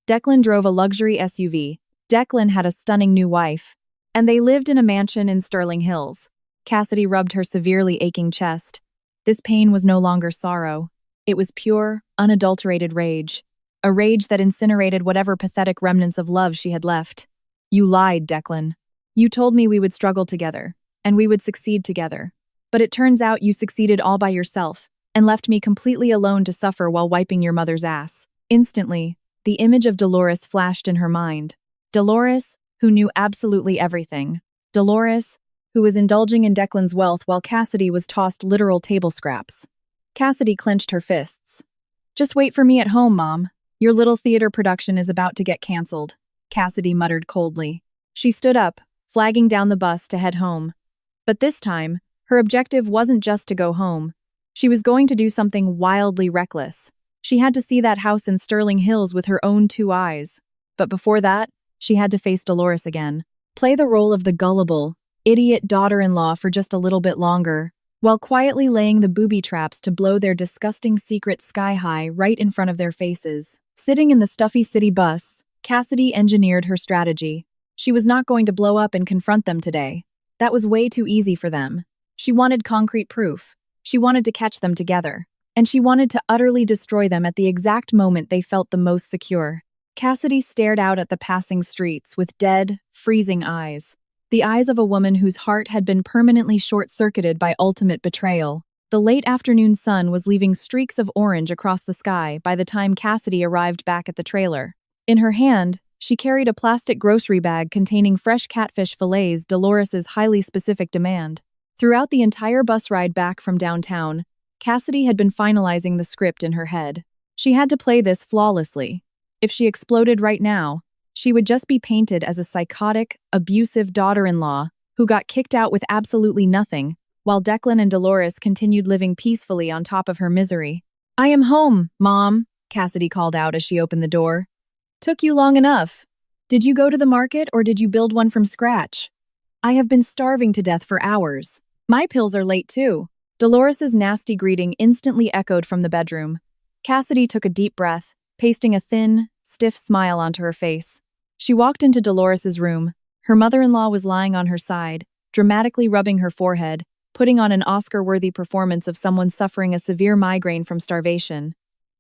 Declan drove a luxury SUV. Declan had a stunning new wife. And they lived in a mansion in Sterling Hills. Cassidy rubbed her severely aching chest. This pain was no longer sorrow. It was pure, unadulterated rage. A rage that incinerated whatever pathetic remnants of love she had left. You lied, Declan. You told me we would struggle together, and we would succeed together. But it turns out you succeeded all by yourself, and left me completely alone to suffer while wiping your mother's ass. Instantly, the image of Dolores flashed in her mind. Dolores, who knew absolutely everything. Dolores, who was indulging in Declan's wealth while Cassidy was tossed literal table scraps. Cassidy clenched her fists. Just wait for me at home, Mom. Your little theater production is about to get canceled, Cassidy muttered coldly. She stood up, flagging down the bus to head home. But this time, her objective wasn't just to go home. She was going to do something wildly reckless. She had to see that house in Sterling Hills with her own 2 eyes. But before that, she had to face Dolores again. Play the role of the gullible, idiot daughter-in-law for just a little bit longer, while quietly laying the booby traps to blow their disgusting secret sky-high right in front of their faces. Sitting in the stuffy city bus, Cassidy engineered her strategy. She was not going to blow up and confront them today. That was way too easy for them. She wanted concrete proof. She wanted to catch them together. And she wanted to utterly destroy them at the exact moment they felt the most secure. Cassidy stared out at the passing streets with dead, freezing eyes. The eyes of a woman whose heart had been permanently short-circuited by ultimate betrayal. The late afternoon sun was leaving streaks of orange across the sky by the time Cassidy arrived back at the trailer. In her hand, she carried a plastic grocery bag containing fresh catfish fillets, Dolores's highly specific demand. Throughout the entire bus ride back from downtown, Cassidy had been finalizing the script in her head. She had to play this flawlessly. If she exploded right now, she would just be painted as a psychotic, abusive daughter-in-law who got kicked out with absolutely nothing, while Declan and Dolores continued living peacefully on top of her misery. I am home, Mom, Cassidy called out as she opened the door. Took you long enough. Did you go to the market or did you build one from scratch? I have been starving to death for hours. My pills are late too. Dolores's nasty greeting instantly echoed from the bedroom. Cassidy took a deep breath, pasting a thin, stiff smile onto her face. She walked into Dolores's room. Her mother-in-law was lying on her side, dramatically rubbing her forehead, putting on an Oscar-worthy performance of someone suffering a severe migraine from starvation.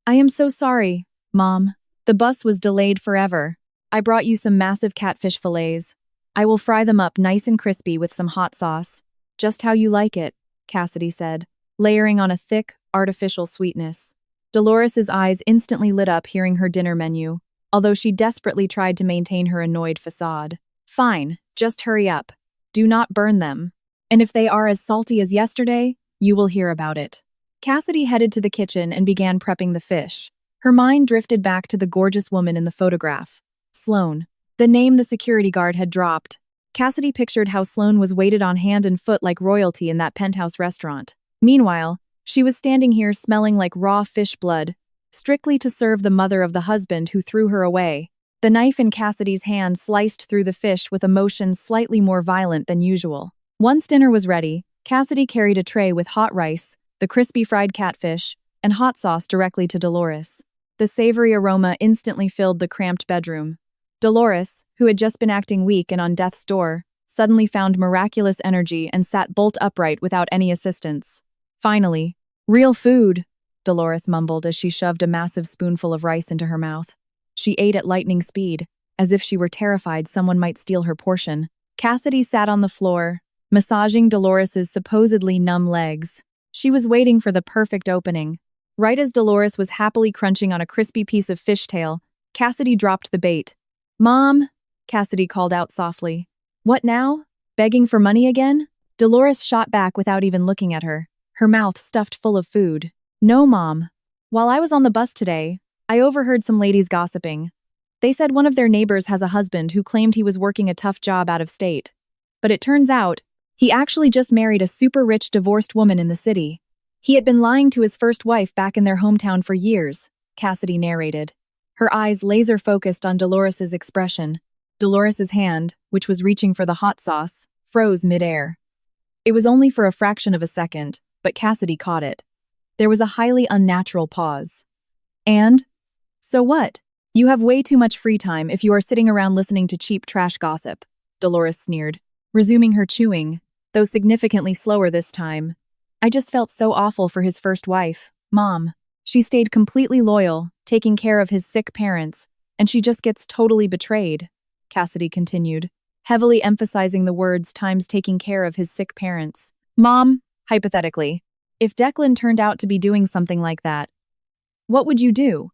I am so sorry, Mom. The bus was delayed forever. I brought you some massive catfish fillets. I will fry them up nice and crispy with some hot sauce. Just how you like it, Cassidy said, layering on a thick, artificial sweetness. Dolores's eyes instantly lit up hearing her dinner menu, although she desperately tried to maintain her annoyed facade. Fine, just hurry up. Do not burn them. And if they are as salty as yesterday, you will hear about it. Cassidy headed to the kitchen and began prepping the fish. Her mind drifted back to the gorgeous woman in the photograph. Sloane. The name the security guard had dropped. Cassidy pictured how Sloane was waited on hand and foot like royalty in that penthouse restaurant. Meanwhile, she was standing here smelling like raw fish blood, strictly to serve the mother of the husband who threw her away. The knife in Cassidy's hand sliced through the fish with a motion slightly more violent than usual. Once dinner was ready, Cassidy carried a tray with hot rice, the crispy fried catfish, and hot sauce directly to Dolores. The savory aroma instantly filled the cramped bedroom. Dolores, who had just been acting weak and on death's door, suddenly found miraculous energy and sat bolt upright without any assistance. Finally, real food, Dolores mumbled as she shoved a massive spoonful of rice into her mouth. She ate at lightning speed, as if she were terrified someone might steal her portion. Cassidy sat on the floor, massaging Dolores's supposedly numb legs. She was waiting for the perfect opening. Right as Dolores was happily crunching on a crispy piece of fishtail, Cassidy dropped the bait. "Mom," Cassidy called out softly. "What now? Begging for money again?" Dolores shot back without even looking at her, her mouth stuffed full of food. "No, Mom. While I was on the bus today, I overheard some ladies gossiping. They said one of their neighbors has a husband who claimed he was working a tough job out of state. But it turns out, he actually just married a super rich divorced woman in the city. He had been lying to his first wife back in their hometown for years," Cassidy narrated. Her eyes laser-focused on Dolores's expression. Dolores's hand, which was reaching for the hot sauce, froze midair. It was only for a fraction of a second, but Cassidy caught it. There was a highly unnatural pause. "And? So what? You have way too much free time if you are sitting around listening to cheap trash gossip," Dolores sneered, resuming her chewing, though significantly slower this time. "I just felt so awful for his first wife, Mom. She stayed completely loyal, taking care of his sick parents, and she just gets totally betrayed," Cassidy continued, heavily emphasizing the words times taking care of his sick parents. "Mom, hypothetically, if Declan turned out to be doing something like that, what would you do?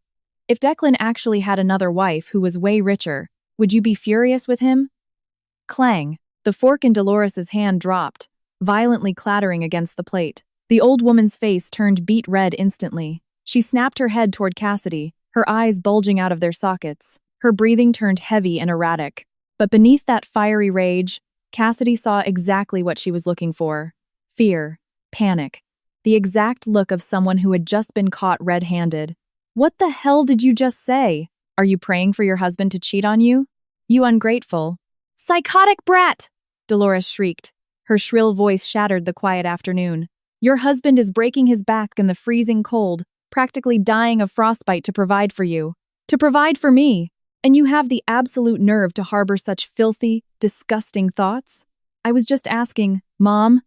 If Declan actually had another wife who was way richer, would you be furious with him?" Clang. The fork in Dolores's hand dropped, violently clattering against the plate. The old woman's face turned beet red instantly. She snapped her head toward Cassidy, her eyes bulging out of their sockets. Her breathing turned heavy and erratic. But beneath that fiery rage, Cassidy saw exactly what she was looking for. Fear. Panic. The exact look of someone who had just been caught red-handed. "What the hell did you just say? Are you praying for your husband to cheat on you? You ungrateful." "Psychotic brat!" Dolores shrieked. Her shrill voice shattered the quiet afternoon. "Your husband is breaking his back in the freezing cold, practically dying of frostbite to provide for you. To provide for me. And you have the absolute nerve to harbor such filthy, disgusting thoughts? I was just asking, Mom."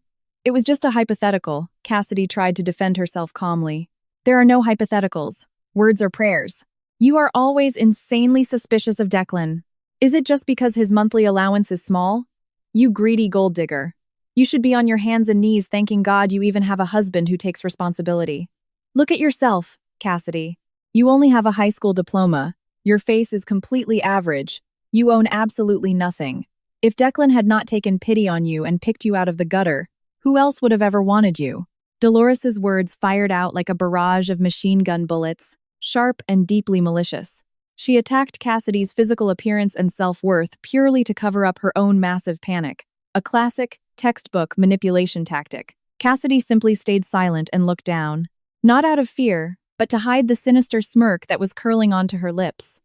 "It was just a hypothetical," Cassidy tried to defend herself calmly. "There are no hypotheticals. Words are prayers. You are always insanely suspicious of Declan. Is it just because his monthly allowance is small? You greedy gold digger. You should be on your hands and knees thanking God you even have a husband who takes responsibility. Look at yourself, Cassidy. You only have a high school diploma. Your face is completely average. You own absolutely nothing. If Declan had not taken pity on you and picked you out of the gutter, who else would have ever wanted you?" Dolores's words fired out like a barrage of machine gun bullets, sharp and deeply malicious. She attacked Cassidy's physical appearance and self-worth purely to cover up her own massive panic. A classic, textbook manipulation tactic. Cassidy simply stayed silent and looked down. Not out of fear, but to hide the sinister smirk that was curling onto her lips.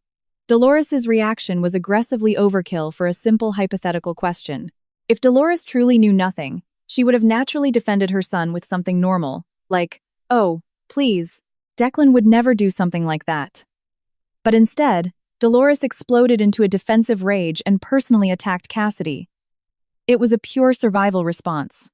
Dolores's reaction was aggressively overkill for a simple hypothetical question. If Dolores truly knew nothing, she would have naturally defended her son with something normal, like, "Oh, please, Declan would never do something like that." But instead, Dolores exploded into a defensive rage and personally attacked Cassidy. It was a pure survival response.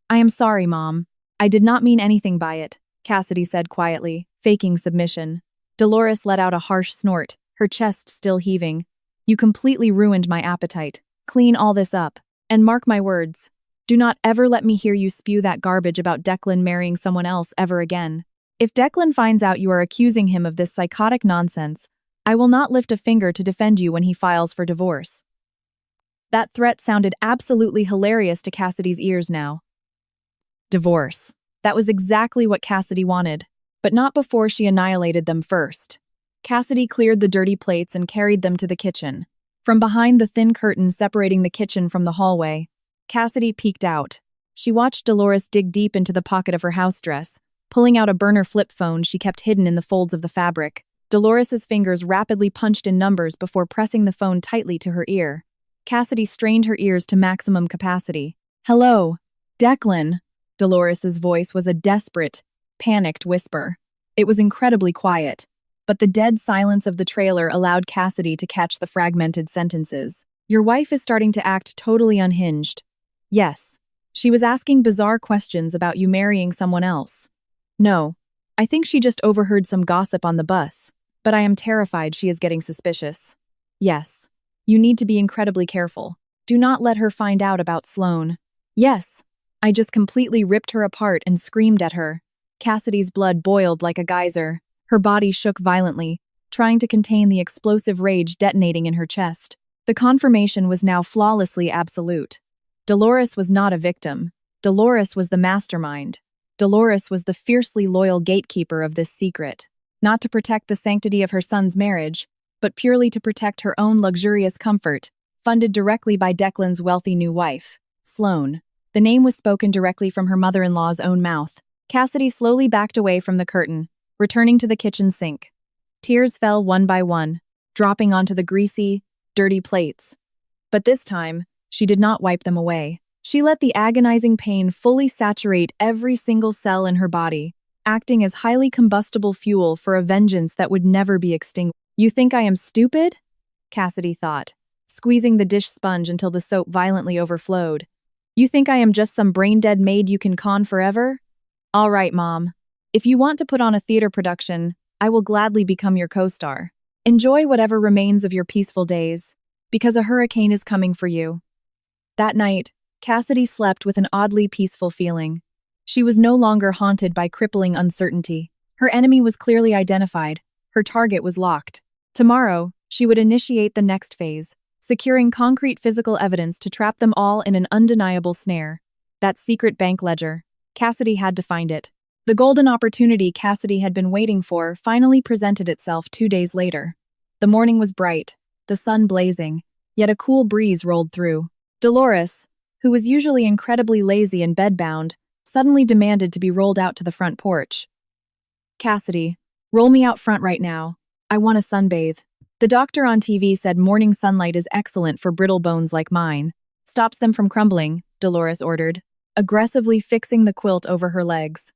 "I am sorry, Mom. I did not mean anything by it," Cassidy said quietly, faking submission. Dolores let out a harsh snort, her chest still heaving. "You completely ruined my appetite. Clean all this up. And mark my words. Do not ever let me hear you spew that garbage about Declan marrying someone else ever again. If Declan finds out you are accusing him of this psychotic nonsense, I will not lift a finger to defend you when he files for divorce." That threat sounded absolutely hilarious to Cassidy's ears now. Divorce. That was exactly what Cassidy wanted, but not before she annihilated them first. Cassidy cleared the dirty plates and carried them to the kitchen. From behind the thin curtain separating the kitchen from the hallway, Cassidy peeked out. She watched Dolores dig deep into the pocket of her house dress, pulling out a burner flip phone she kept hidden in the folds of the fabric. Dolores's fingers rapidly punched in numbers before pressing the phone tightly to her ear. Cassidy strained her ears to maximum capacity. "Hello, Declan." Dolores's voice was a desperate, panicked whisper. It was incredibly quiet, but the dead silence of the trailer allowed Cassidy to catch the fragmented sentences. "Your wife is starting to act totally unhinged." "Yes. She was asking bizarre questions about you marrying someone else." "No. I think she just overheard some gossip on the bus, but I am terrified she is getting suspicious." "Yes. You need to be incredibly careful. Do not let her find out about Sloane." "Yes. I just completely ripped her apart and screamed at her." Cassidy's blood boiled like a geyser. Her body shook violently, trying to contain the explosive rage detonating in her chest. The confirmation was now flawlessly absolute. Dolores was not a victim. Dolores was the mastermind. Dolores was the fiercely loyal gatekeeper of this secret. Not to protect the sanctity of her son's marriage, but purely to protect her own luxurious comfort, funded directly by Declan's wealthy new wife, Sloane. The name was spoken directly from her mother-in-law's own mouth. Cassidy slowly backed away from the curtain, returning to the kitchen sink. Tears fell one by one, dropping onto the greasy, dirty plates. But this time, she did not wipe them away. She let the agonizing pain fully saturate every single cell in her body, acting as highly combustible fuel for a vengeance that would never be extinguished. "You think I am stupid?" Cassidy thought, squeezing the dish sponge until the soap violently overflowed. "You think I am just some brain-dead maid you can con forever? All right, Mom. If you want to put on a theater production, I will gladly become your co-star. Enjoy whatever remains of your peaceful days, because a hurricane is coming for you." That night, Cassidy slept with an oddly peaceful feeling. She was no longer haunted by crippling uncertainty. Her enemy was clearly identified. Her target was locked. Tomorrow, she would initiate the next phase, securing concrete physical evidence to trap them all in an undeniable snare. That secret bank ledger. Cassidy had to find it. The golden opportunity Cassidy had been waiting for finally presented itself 2 days later. The morning was bright, the sun blazing, yet a cool breeze rolled through. Dolores, who was usually incredibly lazy and bedbound, suddenly demanded to be rolled out to the front porch. "Cassidy, roll me out front right now. I want to sunbathe." The doctor on TV said morning sunlight is excellent for brittle bones like mine. "Stops them from crumbling," Dolores ordered, aggressively fixing the quilt over her legs.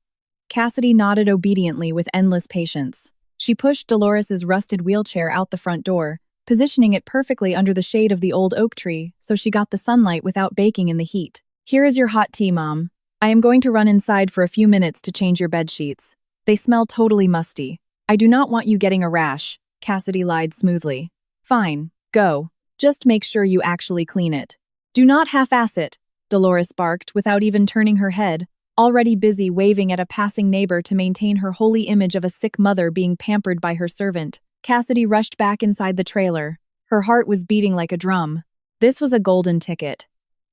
Cassidy nodded obediently with endless patience. She pushed Dolores's rusted wheelchair out the front door, positioning it perfectly under the shade of the old oak tree so she got the sunlight without baking in the heat. "Here is your hot tea, Mom. I am going to run inside for a few minutes to change your bed sheets. They smell totally musty. I do not want you getting a rash," Cassidy lied smoothly. "Fine, go. Just make sure you actually clean it. Do not half-ass it," Dolores barked without even turning her head, already busy waving at a passing neighbor to maintain her holy image of a sick mother being pampered by her servant. Cassidy rushed back inside the trailer. Her heart was beating like a drum. This was a golden ticket.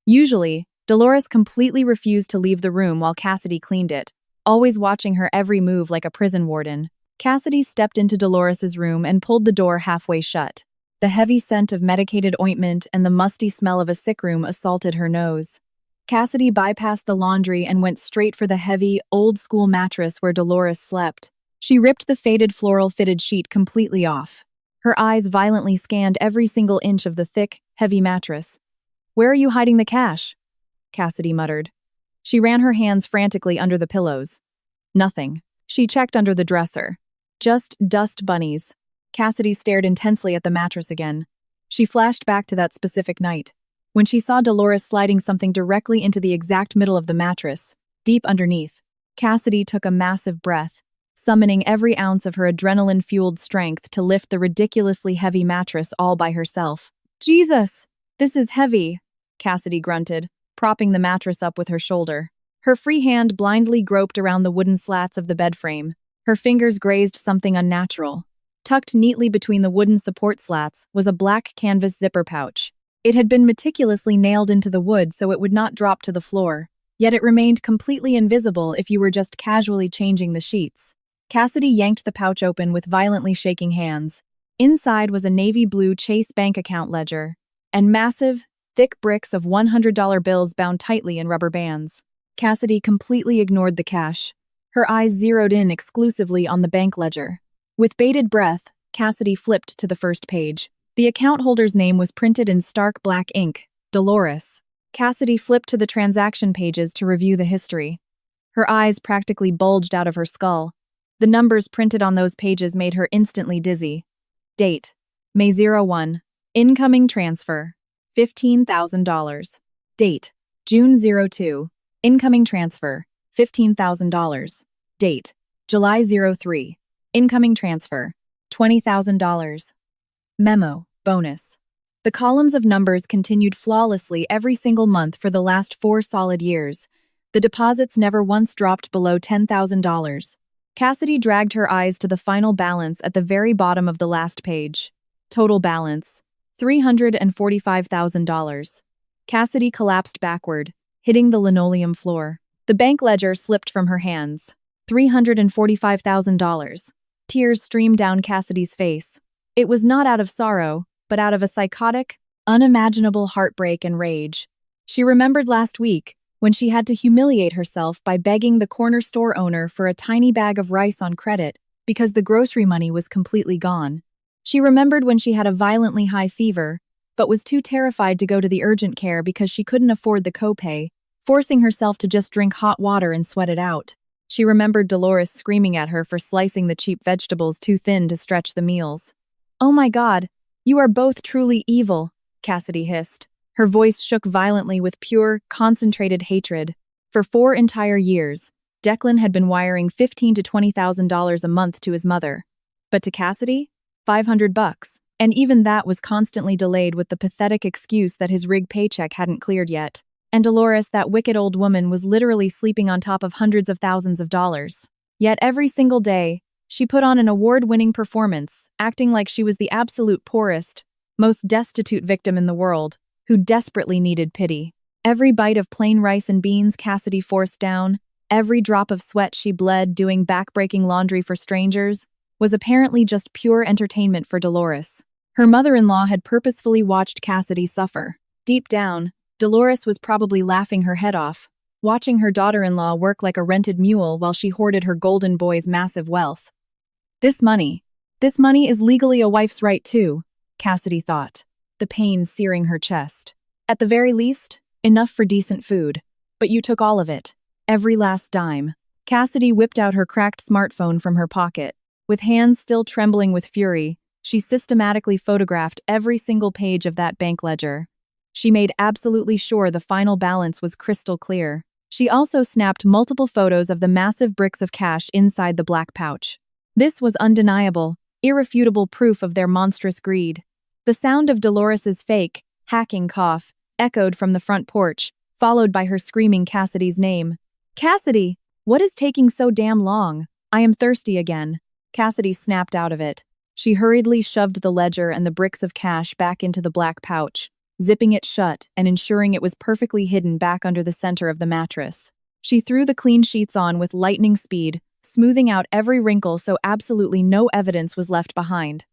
Usually, Dolores completely refused to leave the room while Cassidy cleaned it, always watching her every move like a prison warden. Cassidy stepped into Dolores's room and pulled the door halfway shut. The heavy scent of medicated ointment and the musty smell of a sick room assaulted her nose. Cassidy bypassed the laundry and went straight for the heavy, old-school mattress where Dolores slept. She ripped the faded floral-fitted sheet completely off. Her eyes violently scanned every single inch of the thick, heavy mattress. "Where are you hiding the cash?" Cassidy muttered. She ran her hands frantically under the pillows. Nothing. She checked under the dresser. Just dust bunnies. Cassidy stared intensely at the mattress again. She flashed back to that specific night, when she saw Dolores sliding something directly into the exact middle of the mattress, deep underneath. Cassidy took a massive breath, summoning every ounce of her adrenaline-fueled strength to lift the ridiculously heavy mattress all by herself. "Jesus, this is heavy," Cassidy grunted, propping the mattress up with her shoulder. Her free hand blindly groped around the wooden slats of the bed frame. Her fingers grazed something unnatural. Tucked neatly between the wooden support slats was a black canvas zipper pouch. It had been meticulously nailed into the wood so it would not drop to the floor, yet it remained completely invisible if you were just casually changing the sheets. Cassidy yanked the pouch open with violently shaking hands. Inside was a navy blue Chase bank account ledger, and massive, thick bricks of $100 bills bound tightly in rubber bands. Cassidy completely ignored the cash. Her eyes zeroed in exclusively on the bank ledger. With bated breath, Cassidy flipped to the first page. The account holder's name was printed in stark black ink, Dolores. Cassidy flipped to the transaction pages to review the history. Her eyes practically bulged out of her skull. The numbers printed on those pages made her instantly dizzy. Date: May 01. Incoming transfer: $15,000. Date: June 02. Incoming transfer: $15,000. Date: July 03. Incoming transfer: $20,000. Memo: bonus. The columns of numbers continued flawlessly every single month for the last 4 solid years. The deposits never once dropped below $10,000. Cassidy dragged her eyes to the final balance at the very bottom of the last page. Total balance: $345,000. Cassidy collapsed backward, hitting the linoleum floor. The bank ledger slipped from her hands. $345,000. Tears streamed down Cassidy's face. It was not out of sorrow, but out of a psychotic, unimaginable heartbreak and rage. She remembered last week, when she had to humiliate herself by begging the corner store owner for a tiny bag of rice on credit because the grocery money was completely gone. She remembered when she had a violently high fever, but was too terrified to go to the urgent care because she couldn't afford the copay, forcing herself to just drink hot water and sweat it out. She remembered Dolores screaming at her for slicing the cheap vegetables too thin to stretch the meals. "Oh my God, you are both truly evil," Cassidy hissed. Her voice shook violently with pure, concentrated hatred. For 4 entire years, Declan had been wiring $15,000 to $20,000 a month to his mother. But to Cassidy, $500, and even that was constantly delayed with the pathetic excuse that his rig paycheck hadn't cleared yet. And Dolores, that wicked old woman, was literally sleeping on top of hundreds of thousands of dollars. Yet every single day, she put on an award-winning performance, acting like she was the absolute poorest, most destitute victim in the world, who desperately needed pity. Every bite of plain rice and beans Cassidy forced down, every drop of sweat she bled doing back-breaking laundry for strangers, was apparently just pure entertainment for Dolores. Her mother-in-law had purposefully watched Cassidy suffer. Deep down, Dolores was probably laughing her head off, watching her daughter-in-law work like a rented mule while she hoarded her golden boy's massive wealth. This money is legally a wife's right too, Cassidy thought, the pain searing her chest. At the very least, enough for decent food. But you took all of it. Every last dime. Cassidy whipped out her cracked smartphone from her pocket. With hands still trembling with fury, she systematically photographed every single page of that bank ledger. She made absolutely sure the final balance was crystal clear. She also snapped multiple photos of the massive bricks of cash inside the black pouch. This was undeniable, irrefutable proof of their monstrous greed. The sound of Dolores's fake, hacking cough echoed from the front porch, followed by her screaming Cassidy's name. "Cassidy! What is taking so damn long? I am thirsty again." Cassidy snapped out of it. She hurriedly shoved the ledger and the bricks of cash back into the black pouch, zipping it shut and ensuring it was perfectly hidden back under the center of the mattress. She threw the clean sheets on with lightning speed, smoothing out every wrinkle so absolutely no evidence was left behind.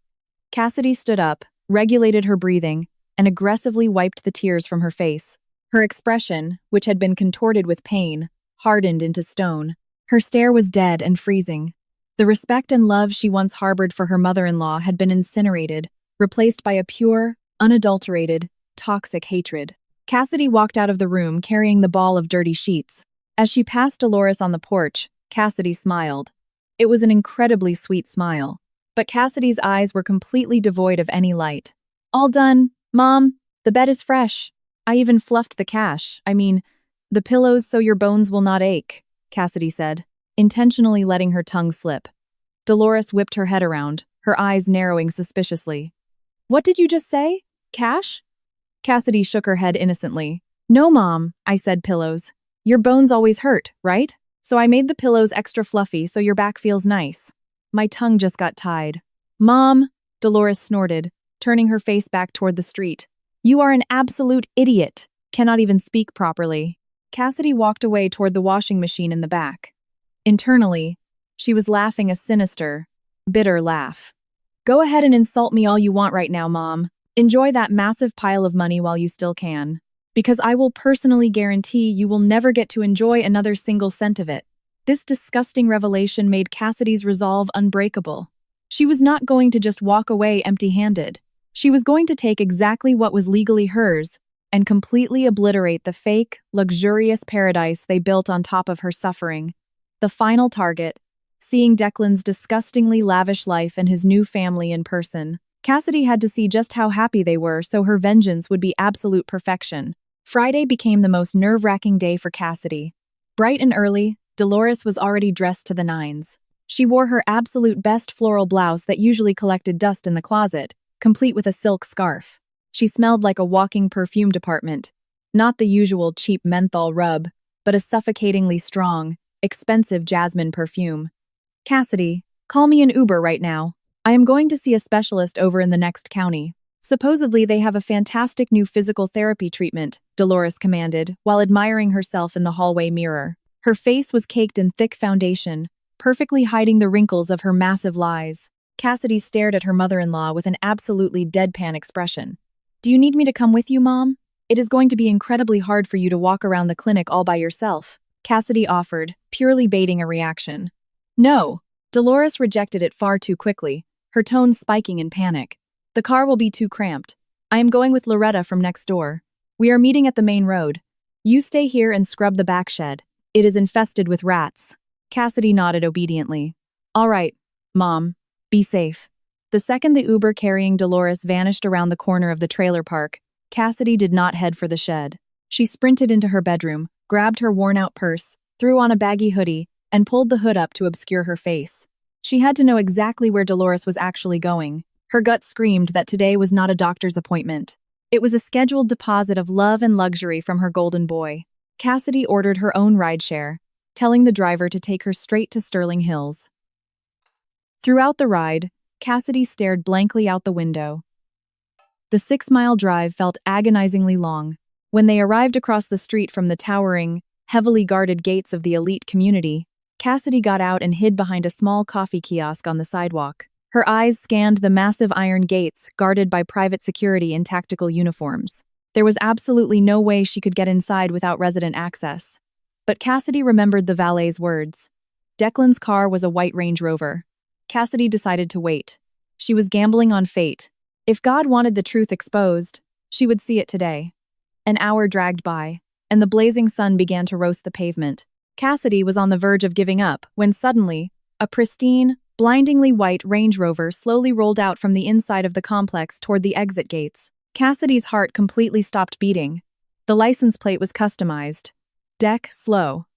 Cassidy stood up, regulated her breathing, and aggressively wiped the tears from her face. Her expression, which had been contorted with pain, hardened into stone. Her stare was dead and freezing. The respect and love she once harbored for her mother-in-law had been incinerated, replaced by a pure, unadulterated, toxic hatred. Cassidy walked out of the room carrying the ball of dirty sheets. As she passed Dolores on the porch, Cassidy smiled. It was an incredibly sweet smile. But Cassidy's eyes were completely devoid of any light. "All done, Mom. The bed is fresh. I even fluffed the cash. The pillows so your bones will not ache," Cassidy said, intentionally letting her tongue slip. Dolores whipped her head around, her eyes narrowing suspiciously. "What did you just say? Cash?" Cassidy shook her head innocently. "No, Mom, I said pillows. Your bones always hurt, right? So I made the pillows extra fluffy so your back feels nice. My tongue just got tied." "Mom," Dolores snorted, turning her face back toward the street. "You are an absolute idiot. Cannot even speak properly." Cassidy walked away toward the washing machine in the back. Internally, she was laughing a sinister, bitter laugh. Go ahead and insult me all you want right now, Mom. Enjoy that massive pile of money while you still can. Because I will personally guarantee you will never get to enjoy another single cent of it. This disgusting revelation made Cassidy's resolve unbreakable. She was not going to just walk away empty-handed. She was going to take exactly what was legally hers and completely obliterate the fake, luxurious paradise they built on top of her suffering. The final target, seeing Declan's disgustingly lavish life and his new family in person. Cassidy had to see just how happy they were so her vengeance would be absolute perfection. Friday became the most nerve-wracking day for Cassidy. Bright and early, Dolores was already dressed to the nines. She wore her absolute best floral blouse that usually collected dust in the closet, complete with a silk scarf. She smelled like a walking perfume department. Not the usual cheap menthol rub, but a suffocatingly strong, expensive jasmine perfume. Cassidy, call me an Uber right now. I am going to see a specialist over in the next county. Supposedly they have a fantastic new physical therapy treatment, Dolores commanded, while admiring herself in the hallway mirror. Her face was caked in thick foundation, perfectly hiding the wrinkles of her massive lies. Cassidy stared at her mother-in-law with an absolutely deadpan expression. Do you need me to come with you, Mom? It is going to be incredibly hard for you to walk around the clinic all by yourself, Cassidy offered, purely baiting a reaction. No, Dolores rejected it far too quickly, her tone spiking in panic. The car will be too cramped. I am going with Loretta from next door. We are meeting at the main road. You stay here and scrub the back shed. It is infested with rats. Cassidy nodded obediently. All right, Mom. Be safe. The second the Uber carrying Dolores vanished around the corner of the trailer park, Cassidy did not head for the shed. She sprinted into her bedroom, grabbed her worn-out purse, threw on a baggy hoodie, and pulled the hood up to obscure her face. She had to know exactly where Dolores was actually going. Her gut screamed that today was not a doctor's appointment. It was a scheduled deposit of love and luxury from her golden boy. Cassidy ordered her own rideshare, telling the driver to take her straight to Sterling Hills. Throughout the ride, Cassidy stared blankly out the window. The 6-mile drive felt agonizingly long. When they arrived across the street from the towering, heavily guarded gates of the elite community, Cassidy got out and hid behind a small coffee kiosk on the sidewalk. Her eyes scanned the massive iron gates guarded by private security in tactical uniforms. There was absolutely no way she could get inside without resident access. But Cassidy remembered the valet's words. Declan's car was a white Range Rover. Cassidy decided to wait. She was gambling on fate. If God wanted the truth exposed, she would see it today. An hour dragged by, and the blazing sun began to roast the pavement. Cassidy was on the verge of giving up when suddenly, a pristine, blindingly white Range Rover slowly rolled out from the inside of the complex toward the exit gates. Cassidy's heart completely stopped beating. The license plate was customized. Slow.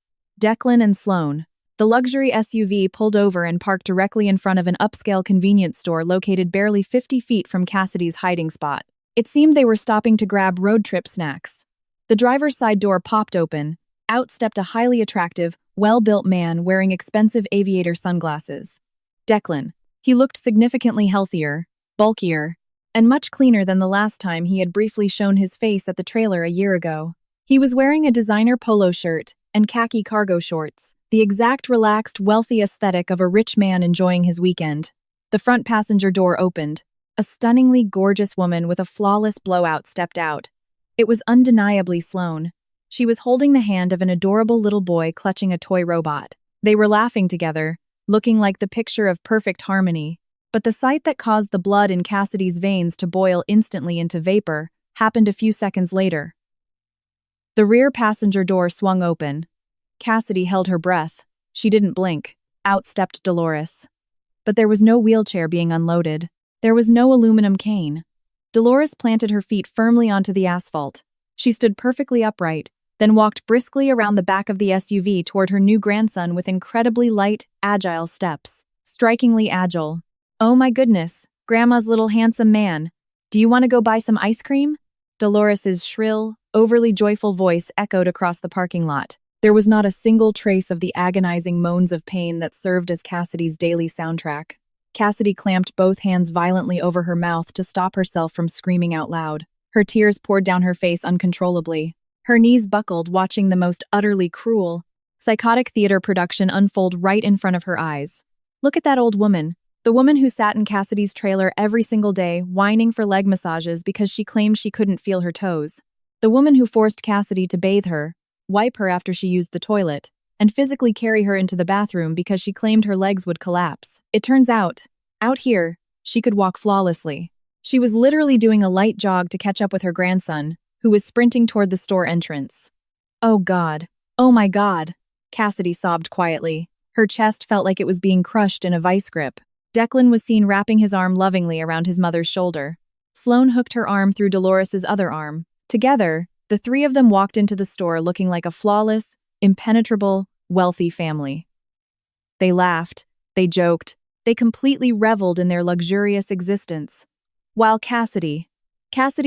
Declan and Sloan. The luxury SUV pulled over and parked directly in front of an upscale convenience store located barely 50 feet from Cassidy's hiding spot. It seemed they were stopping to grab road trip snacks. The driver's side door popped open. Out stepped a highly attractive, well-built man wearing expensive aviator sunglasses. Declan. He looked significantly healthier, bulkier, and much cleaner than the last time he had briefly shown his face at the trailer a year ago. He was wearing a designer polo shirt and khaki cargo shorts, the exact relaxed, wealthy aesthetic of a rich man enjoying his weekend. The front passenger door opened. A stunningly gorgeous woman with a flawless blowout stepped out. It was undeniably Sloan. She was holding the hand of an adorable little boy clutching a toy robot. They were laughing together, looking like the picture of perfect harmony. But the sight that caused the blood in Cassidy's veins to boil instantly into vapor happened a few seconds later. The rear passenger door swung open. Cassidy held her breath. She didn't blink. Out stepped Dolores. But there was no wheelchair being unloaded. There was no aluminum cane. Dolores planted her feet firmly onto the asphalt. She stood perfectly upright, then walked briskly around the back of the SUV toward her new grandson with incredibly light, agile steps. Strikingly agile. Oh my goodness, Grandma's little handsome man. Do you want to go buy some ice cream? Dolores's shrill, overly joyful voice echoed across the parking lot. There was not a single trace of the agonizing moans of pain that served as Cassidy's daily soundtrack. Cassidy clamped both hands violently over her mouth to stop herself from screaming out loud. Her tears poured down her face uncontrollably. Her knees buckled watching the most utterly cruel, psychotic theater production unfold right in front of her eyes. Look at that old woman, the woman who sat in Cassidy's trailer every single day, whining for leg massages because she claimed she couldn't feel her toes. The woman who forced Cassidy to bathe her, wipe her after she used the toilet, and physically carry her into the bathroom because she claimed her legs would collapse. It turns out here, she could walk flawlessly. She was literally doing a light jog to catch up with her grandson, who was sprinting toward the store entrance. Oh God. Oh my God. Cassidy sobbed quietly. Her chest felt like it was being crushed in a vice grip. Declan was seen wrapping his arm lovingly around his mother's shoulder. Sloane hooked her arm through Dolores's other arm. Together, the three of them walked into the store looking like a flawless, impenetrable, wealthy family. They laughed, they joked, they completely reveled in their luxurious existence. While Cassidy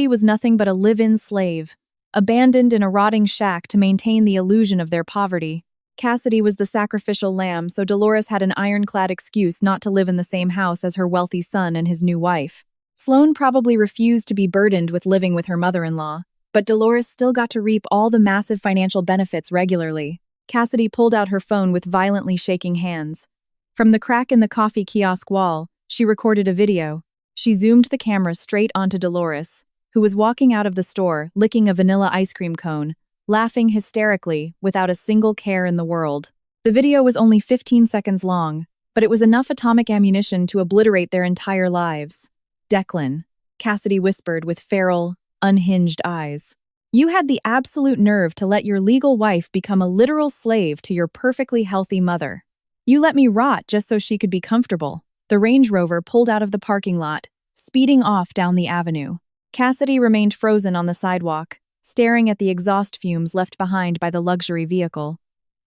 was nothing but a live-in slave, abandoned in a rotting shack to maintain the illusion of their poverty. Cassidy was the sacrificial lamb, so Dolores had an ironclad excuse not to live in the same house as her wealthy son and his new wife. Sloane probably refused to be burdened with living with her mother-in-law, but Dolores still got to reap all the massive financial benefits regularly. Cassidy pulled out her phone with violently shaking hands. From the crack in the coffee kiosk wall, she recorded a video. She zoomed the camera straight onto Dolores, who was walking out of the store, licking a vanilla ice cream cone, laughing hysterically, without a single care in the world. The video was only 15 seconds long, but it was enough atomic ammunition to obliterate their entire lives. Declan, Cassidy whispered with feral, unhinged eyes. You had the absolute nerve to let your legal wife become a literal slave to your perfectly healthy mother. You let me rot just so she could be comfortable. The Range Rover pulled out of the parking lot, speeding off down the avenue. Cassidy remained frozen on the sidewalk, staring at the exhaust fumes left behind by the luxury vehicle.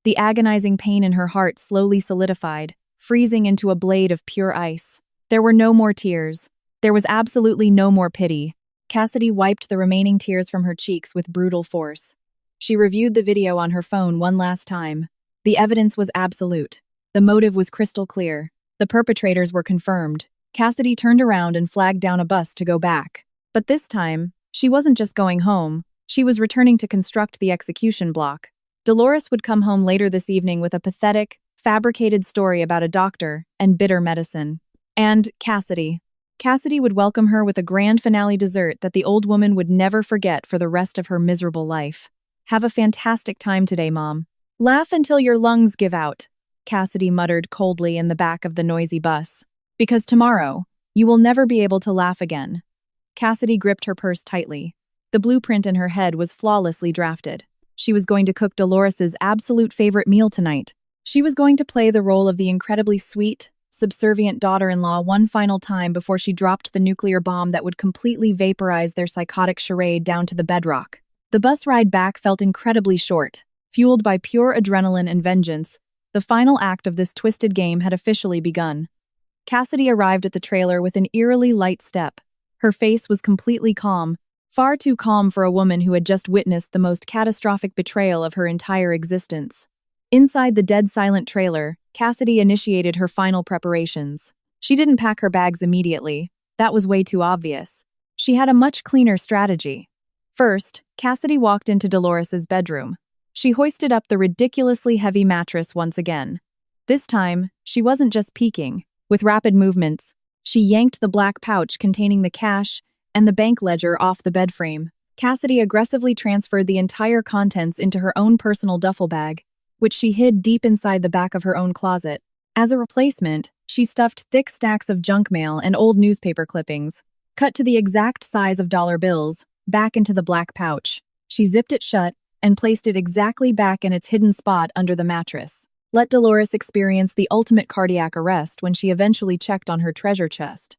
The agonizing pain in her heart slowly solidified, freezing into a blade of pure ice. There were no more tears. There was absolutely no more pity. Cassidy wiped the remaining tears from her cheeks with brutal force. She reviewed the video on her phone one last time. The evidence was absolute. The motive was crystal clear. The perpetrators were confirmed. Cassidy turned around and flagged down a bus to go back. But this time, she wasn't just going home. She was returning to construct the execution block. Dolores would come home later this evening with a pathetic, fabricated story about a doctor and bitter medicine. And Cassidy. Cassidy would welcome her with a grand finale dessert that the old woman would never forget for the rest of her miserable life. Have a fantastic time today, Mom. Laugh until your lungs give out, Cassidy muttered coldly in the back of the noisy bus. Because tomorrow, you will never be able to laugh again. Cassidy gripped her purse tightly. The blueprint in her head was flawlessly drafted. She was going to cook Dolores's absolute favorite meal tonight. She was going to play the role of the incredibly sweet, subservient daughter-in-law one final time before she dropped the nuclear bomb that would completely vaporize their psychotic charade down to the bedrock. The bus ride back felt incredibly short. Fueled by pure adrenaline and vengeance, the final act of this twisted game had officially begun. Cassidy arrived at the trailer with an eerily light step. Her face was completely calm, far too calm for a woman who had just witnessed the most catastrophic betrayal of her entire existence. Inside the dead-silent trailer, Cassidy initiated her final preparations. She didn't pack her bags immediately. That was way too obvious. She had a much cleaner strategy. First, Cassidy walked into Dolores's bedroom. She hoisted up the ridiculously heavy mattress once again. This time, she wasn't just peeking. With rapid movements, she yanked the black pouch containing the cash and the bank ledger off the bed frame. Cassidy aggressively transferred the entire contents into her own personal duffel bag, which she hid deep inside the back of her own closet. As a replacement, she stuffed thick stacks of junk mail and old newspaper clippings, cut to the exact size of dollar bills, back into the black pouch. She zipped it shut and placed it exactly back in its hidden spot under the mattress. Let Dolores experience the ultimate cardiac arrest when she eventually checked on her treasure chest.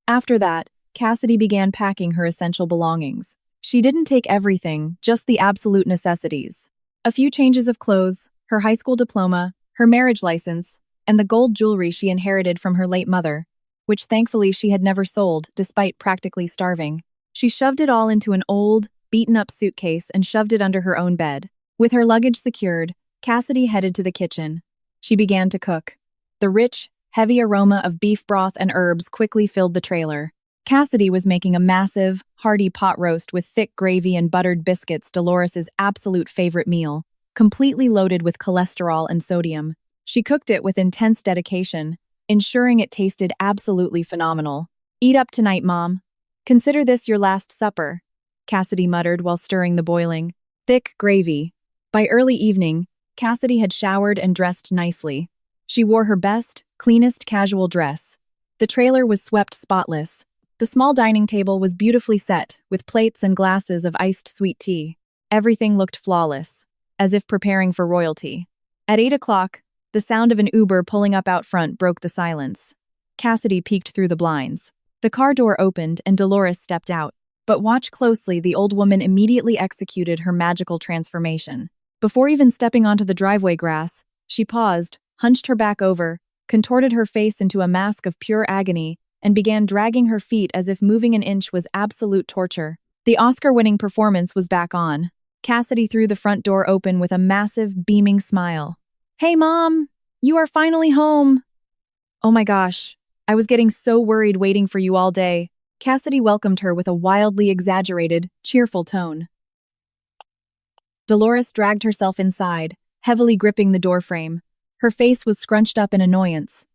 After that, Cassidy began packing her essential belongings. She didn't take everything, just the absolute necessities. A few changes of clothes, her high school diploma, her marriage license, and the gold jewelry she inherited from her late mother, which thankfully she had never sold despite practically starving. She shoved it all into an old, beaten-up suitcase and shoved it under her own bed. With her luggage secured, Cassidy headed to the kitchen. She began to cook. The rich, heavy aroma of beef broth and herbs quickly filled the trailer. Cassidy was making a massive, hearty pot roast with thick gravy and buttered biscuits, Dolores's absolute favorite meal, completely loaded with cholesterol and sodium. She cooked it with intense dedication, ensuring it tasted absolutely phenomenal. "Eat up tonight, Mom. Consider this your last supper," Cassidy muttered while stirring the boiling, thick gravy. By early evening, Cassidy had showered and dressed nicely. She wore her best, cleanest casual dress. The trailer was swept spotless. The small dining table was beautifully set, with plates and glasses of iced sweet tea. Everything looked flawless, as if preparing for royalty. At 8 o'clock, the sound of an Uber pulling up out front broke the silence. Cassidy peeked through the blinds. The car door opened and Dolores stepped out. But watch closely, the old woman immediately executed her magical transformation. Before even stepping onto the driveway grass, she paused, hunched her back over, contorted her face into a mask of pure agony, and began dragging her feet as if moving an inch was absolute torture. The Oscar-winning performance was back on. Cassidy threw the front door open with a massive, beaming smile. "Hey, Mom! You are finally home!" "Oh my gosh, I was getting so worried waiting for you all day." Cassidy welcomed her with a wildly exaggerated, cheerful tone. Dolores dragged herself inside, heavily gripping the doorframe. Her face was scrunched up in annoyance.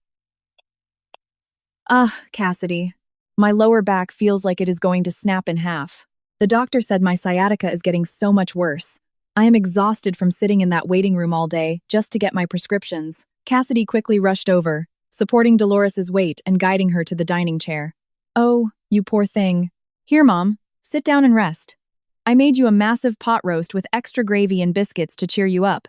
Cassidy. My lower back feels like it is going to snap in half. The doctor said my sciatica is getting so much worse. I am exhausted from sitting in that waiting room all day just to get my prescriptions. Cassidy quickly rushed over, supporting Dolores's weight and guiding her to the dining chair. "Oh, you poor thing. Here, Mom, sit down and rest. I made you a massive pot roast with extra gravy and biscuits to cheer you up.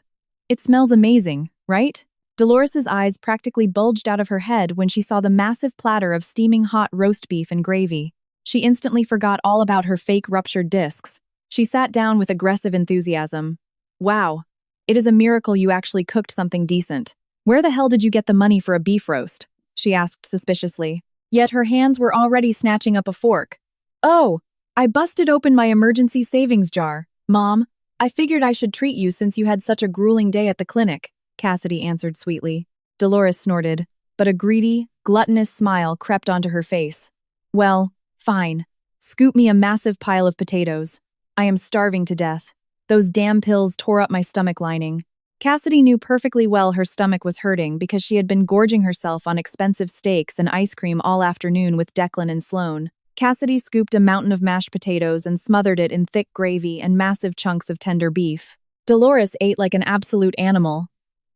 It smells amazing, right?" Dolores's eyes practically bulged out of her head when she saw the massive platter of steaming hot roast beef and gravy. She instantly forgot all about her fake ruptured discs. She sat down with aggressive enthusiasm. "Wow, it is a miracle you actually cooked something decent. Where the hell did you get the money for a beef roast?" she asked suspiciously. Yet her hands were already snatching up a fork. "Oh, I busted open my emergency savings jar. Mom, I figured I should treat you since you had such a grueling day at the clinic," Cassidy answered sweetly. Dolores snorted, but a greedy, gluttonous smile crept onto her face. "Well, fine. Scoop me a massive pile of potatoes. I am starving to death. Those damn pills tore up my stomach lining." Cassidy knew perfectly well her stomach was hurting because she had been gorging herself on expensive steaks and ice cream all afternoon with Declan and Sloane. Cassidy scooped a mountain of mashed potatoes and smothered it in thick gravy and massive chunks of tender beef. Dolores ate like an absolute animal.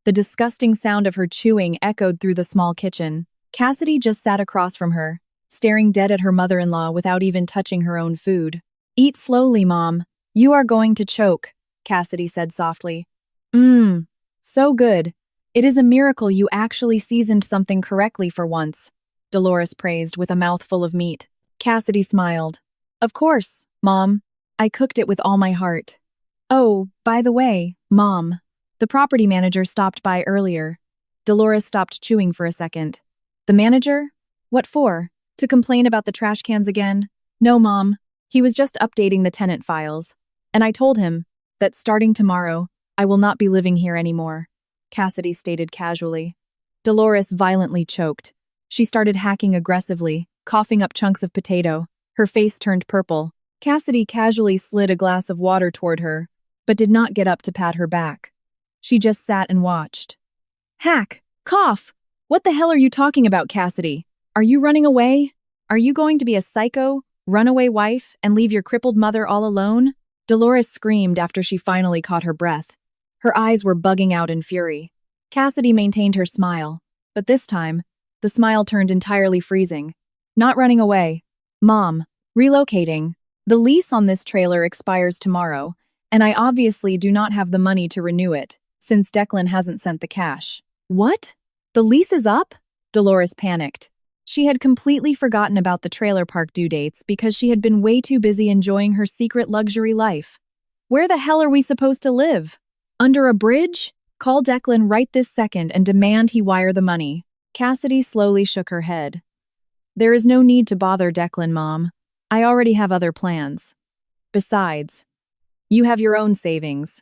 The disgusting sound of her chewing echoed through the small kitchen. Cassidy just sat across from her, staring dead at her mother-in-law without even touching her own food. "Eat slowly, Mom. You are going to choke," Cassidy said softly. So good. It is a miracle you actually seasoned something correctly for once," Dolores praised with a mouthful of meat. Cassidy smiled. "Of course, Mom. I cooked it with all my heart. Oh, by the way, Mom, the property manager stopped by earlier." Dolores stopped chewing for a second. "The manager? What for? To complain about the trash cans again?" "No, Mom. He was just updating the tenant files. And I told him that starting tomorrow, I will not be living here anymore," Cassidy stated casually. Dolores violently choked. She started hacking aggressively, coughing up chunks of potato. Her face turned purple. Cassidy casually slid a glass of water toward her, but did not get up to pat her back. She just sat and watched. "Hack! Cough! What the hell are you talking about, Cassidy? Are you running away? Are you going to be a psycho, runaway wife, and leave your crippled mother all alone?" Dolores screamed after she finally caught her breath. Her eyes were bugging out in fury. Cassidy maintained her smile, but this time, the smile turned entirely freezing. "Not running away. Mom, relocating. The lease on this trailer expires tomorrow, and I obviously do not have the money to renew it, since Declan hasn't sent the cash." "What? The lease is up?" Dolores panicked. She had completely forgotten about the trailer park due dates because she had been way too busy enjoying her secret luxury life. "Where the hell are we supposed to live? Under a bridge? Call Declan right this second and demand he wire the money." Cassidy slowly shook her head. "There is no need to bother Declan, Mom. I already have other plans. Besides, you have your own savings.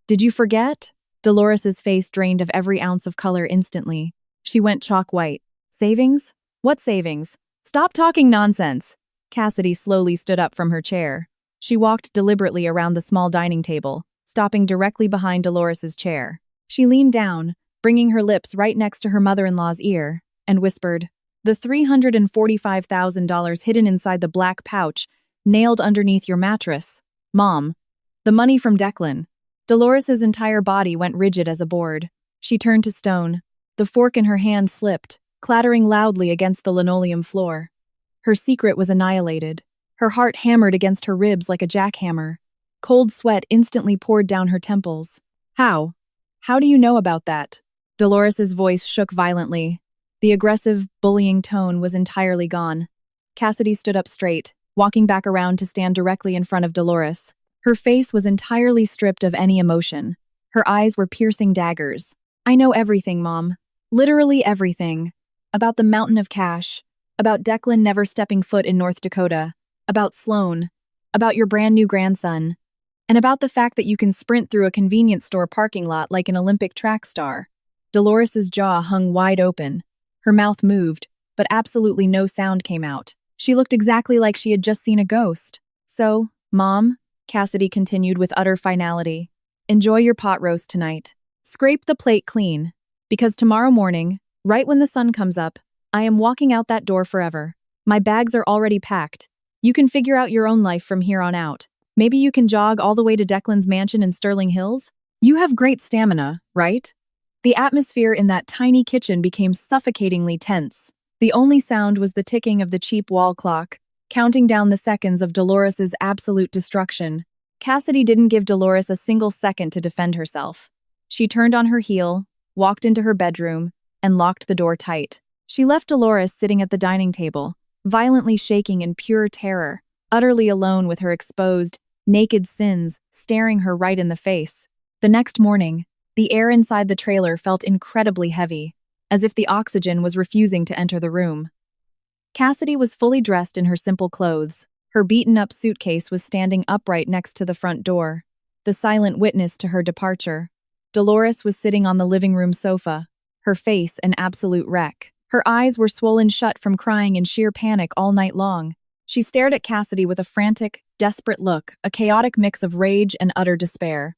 Did you forget?" Dolores's face drained of every ounce of color instantly. She went chalk white. "Savings? What savings? Stop talking nonsense. Cassidy slowly stood up from her chair. She walked deliberately around the small dining table, stopping directly behind Dolores's chair. She leaned down, bringing her lips right next to her mother-in-law's ear, and whispered, "The $345,000 hidden inside the black pouch, nailed underneath your mattress. Mom. The money from Declan." Dolores's entire body went rigid as a board. She turned to stone. The fork in her hand slipped, clattering loudly against the linoleum floor. Her secret was annihilated. Her heart hammered against her ribs like a jackhammer. Cold sweat instantly poured down her temples. How? How do you know about that? Dolores's voice shook violently. The aggressive, bullying tone was entirely gone. Cassidy stood up straight, walking back around to stand directly in front of Dolores. Her face was entirely stripped of any emotion. Her eyes were piercing daggers. "I know everything, Mom. Literally everything. About the mountain of cash. About Declan never stepping foot in North Dakota. About Sloan. About your brand new grandson. And about the fact that you can sprint through a convenience store parking lot like an Olympic track star." Dolores's jaw hung wide open. Her mouth moved, but absolutely no sound came out. She looked exactly like she had just seen a ghost. "So, Mom," Cassidy continued with utter finality, "enjoy your pot roast tonight. Scrape the plate clean, because tomorrow morning, right when the sun comes up, I am walking out that door forever. My bags are already packed. You can figure out your own life from here on out. Maybe you can jog all the way to Declan's mansion in Sterling Hills? You have great stamina, right?" The atmosphere in that tiny kitchen became suffocatingly tense. The only sound was the ticking of the cheap wall clock, counting down the seconds of Dolores's absolute destruction. Cassidy didn't give Dolores a single second to defend herself. She turned on her heel, walked into her bedroom, and locked the door tight. She left Dolores sitting at the dining table, violently shaking in pure terror, utterly alone with her exposed, naked sins staring her right in the face. The next morning, the air inside the trailer felt incredibly heavy, as if the oxygen was refusing to enter the room. Cassidy was fully dressed in her simple clothes. Her beaten-up suitcase was standing upright next to the front door, the silent witness to her departure. Dolores was sitting on the living room sofa, her face an absolute wreck. Her eyes were swollen shut from crying in sheer panic all night long. She stared at Cassidy with a frantic, desperate look, a chaotic mix of rage and utter despair.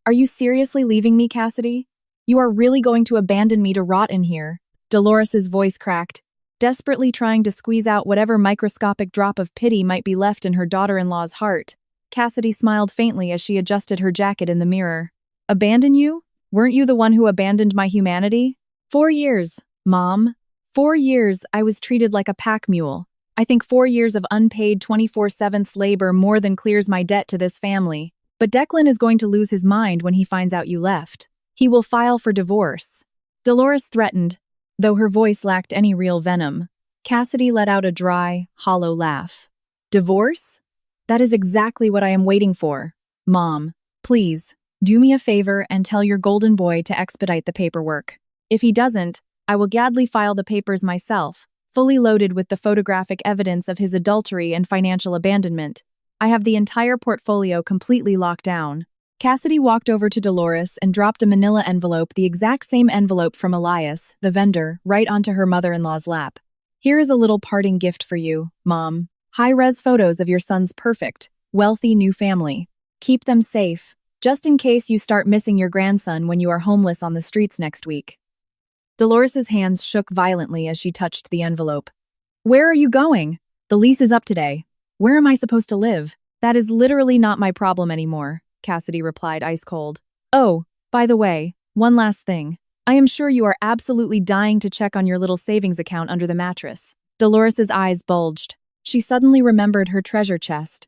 "Are you seriously leaving me, Cassidy? You are really going to abandon me to rot in here?" Dolores's voice cracked, desperately trying to squeeze out whatever microscopic drop of pity might be left in her daughter-in-law's heart. Cassidy smiled faintly as she adjusted her jacket in the mirror. "Abandon you? Weren't you the one who abandoned my humanity? 4 years, Mom. 4 years I was treated like a pack mule. I think 4 years of unpaid 24/7 labor more than clears my debt to this family. But Declan is going to lose his mind when he finds out you left. He will file for divorce." Dolores threatened, though her voice lacked any real venom. Cassidy let out a dry, hollow laugh. "Divorce? That is exactly what I am waiting for. Mom, please, do me a favor and tell your golden boy to expedite the paperwork. If he doesn't, I will gladly file the papers myself, fully loaded with the photographic evidence of his adultery and financial abandonment. I have the entire portfolio completely locked down." Cassidy walked over to Dolores and dropped a manila envelope, the exact same envelope from Elias, the vendor, right onto her mother-in-law's lap. "Here is a little parting gift for you, Mom. High-res photos of your son's perfect, wealthy new family. Keep them safe, just in case you start missing your grandson when you are homeless on the streets next week." Dolores's hands shook violently as she touched the envelope. "Where are you going? The lease is up today. Where am I supposed to live? That is literally not my problem anymore," Cassidy replied ice cold. "Oh, by the way, one last thing. I am sure you are absolutely dying to check on your little savings account under the mattress." Dolores's eyes bulged. She suddenly remembered her treasure chest.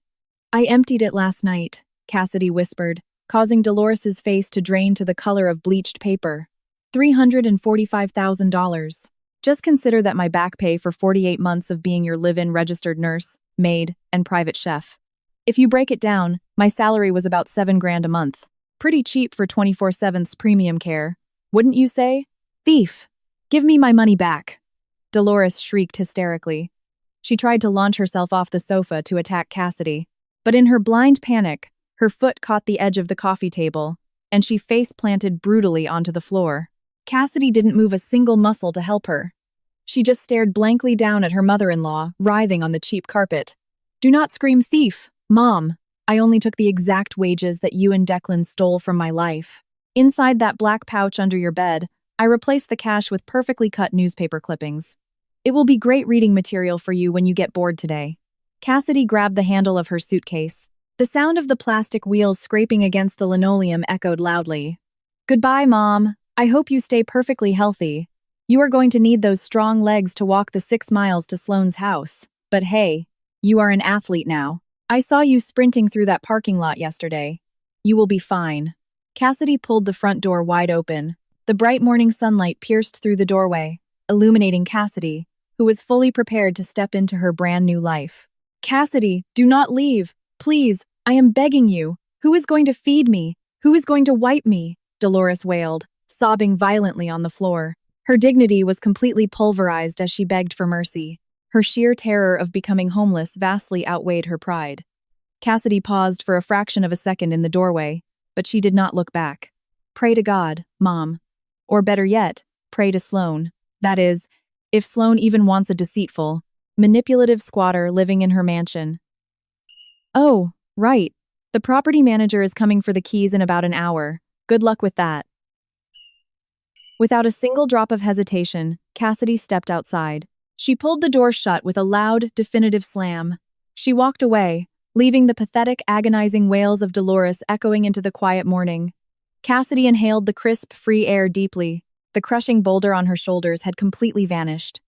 "I emptied it last night," Cassidy whispered, causing Dolores's face to drain to the color of bleached paper. $345,000. Just consider that my back pay for 48 months of being your live-in registered nurse, maid, and private chef. If you break it down, my salary was about $7,000 a month. Pretty cheap for 24/7's premium care, wouldn't you say? Thief! Give me my money back!" Dolores shrieked hysterically. She tried to launch herself off the sofa to attack Cassidy, but in her blind panic, her foot caught the edge of the coffee table, and she face-planted brutally onto the floor. Cassidy didn't move a single muscle to help her. She just stared blankly down at her mother-in-law, writhing on the cheap carpet. Do not scream thief, Mom. I only took the exact wages that you and Declan stole from my life. Inside that black pouch under your bed, I replaced the cash with perfectly cut newspaper clippings. It will be great reading material for you when you get bored today. Cassidy grabbed the handle of her suitcase. The sound of the plastic wheels scraping against the linoleum echoed loudly. Goodbye, Mom. I hope you stay perfectly healthy. You are going to need those strong legs to walk the 6 miles to Sloane's house. But hey, you are an athlete now. I saw you sprinting through that parking lot yesterday. You will be fine. Cassidy pulled the front door wide open. The bright morning sunlight pierced through the doorway, illuminating Cassidy, who was fully prepared to step into her brand new life. Cassidy, do not leave. Please, I am begging you. Who is going to feed me? Who is going to wipe me? Dolores wailed, sobbing violently on the floor. Her dignity was completely pulverized as she begged for mercy. Her sheer terror of becoming homeless vastly outweighed her pride. Cassidy paused for a fraction of a second in the doorway, but she did not look back. Pray to God, Mom. Or better yet, pray to Sloane. That is, if Sloane even wants a deceitful, manipulative squatter living in her mansion. Oh, right. The property manager is coming for the keys in about an hour. Good luck with that. Without a single drop of hesitation, Cassidy stepped outside. She pulled the door shut with a loud, definitive slam. She walked away, leaving the pathetic, agonizing wails of Dolores echoing into the quiet morning. Cassidy inhaled the crisp, free air deeply. The crushing boulder on her shoulders had completely vanished.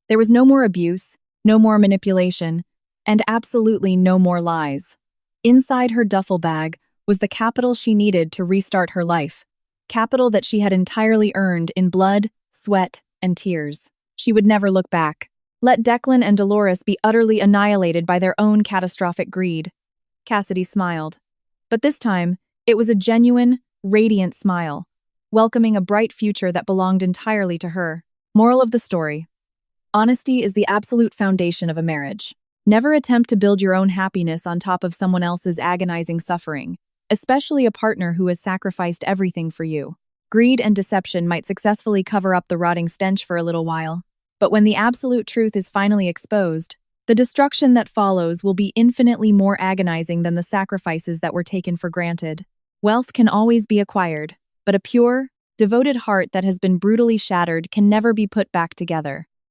There was no more abuse, no more manipulation, and absolutely no more lies. Inside her duffel bag was the capital she needed to restart her life. Capital that she had entirely earned in blood, sweat, and tears. She would never look back. Let Declan and Dolores be utterly annihilated by their own catastrophic greed. Cassidy smiled. But this time, it was a genuine, radiant smile, welcoming a bright future that belonged entirely to her. Moral of the story: honesty is the absolute foundation of a marriage. Never attempt to build your own happiness on top of someone else's agonizing suffering, especially a partner who has sacrificed everything for you. Greed and deception might successfully cover up the rotting stench for a little while, but when the absolute truth is finally exposed, the destruction that follows will be infinitely more agonizing than the sacrifices that were taken for granted. Wealth can always be acquired, but a pure, devoted heart that has been brutally shattered can never be put back together.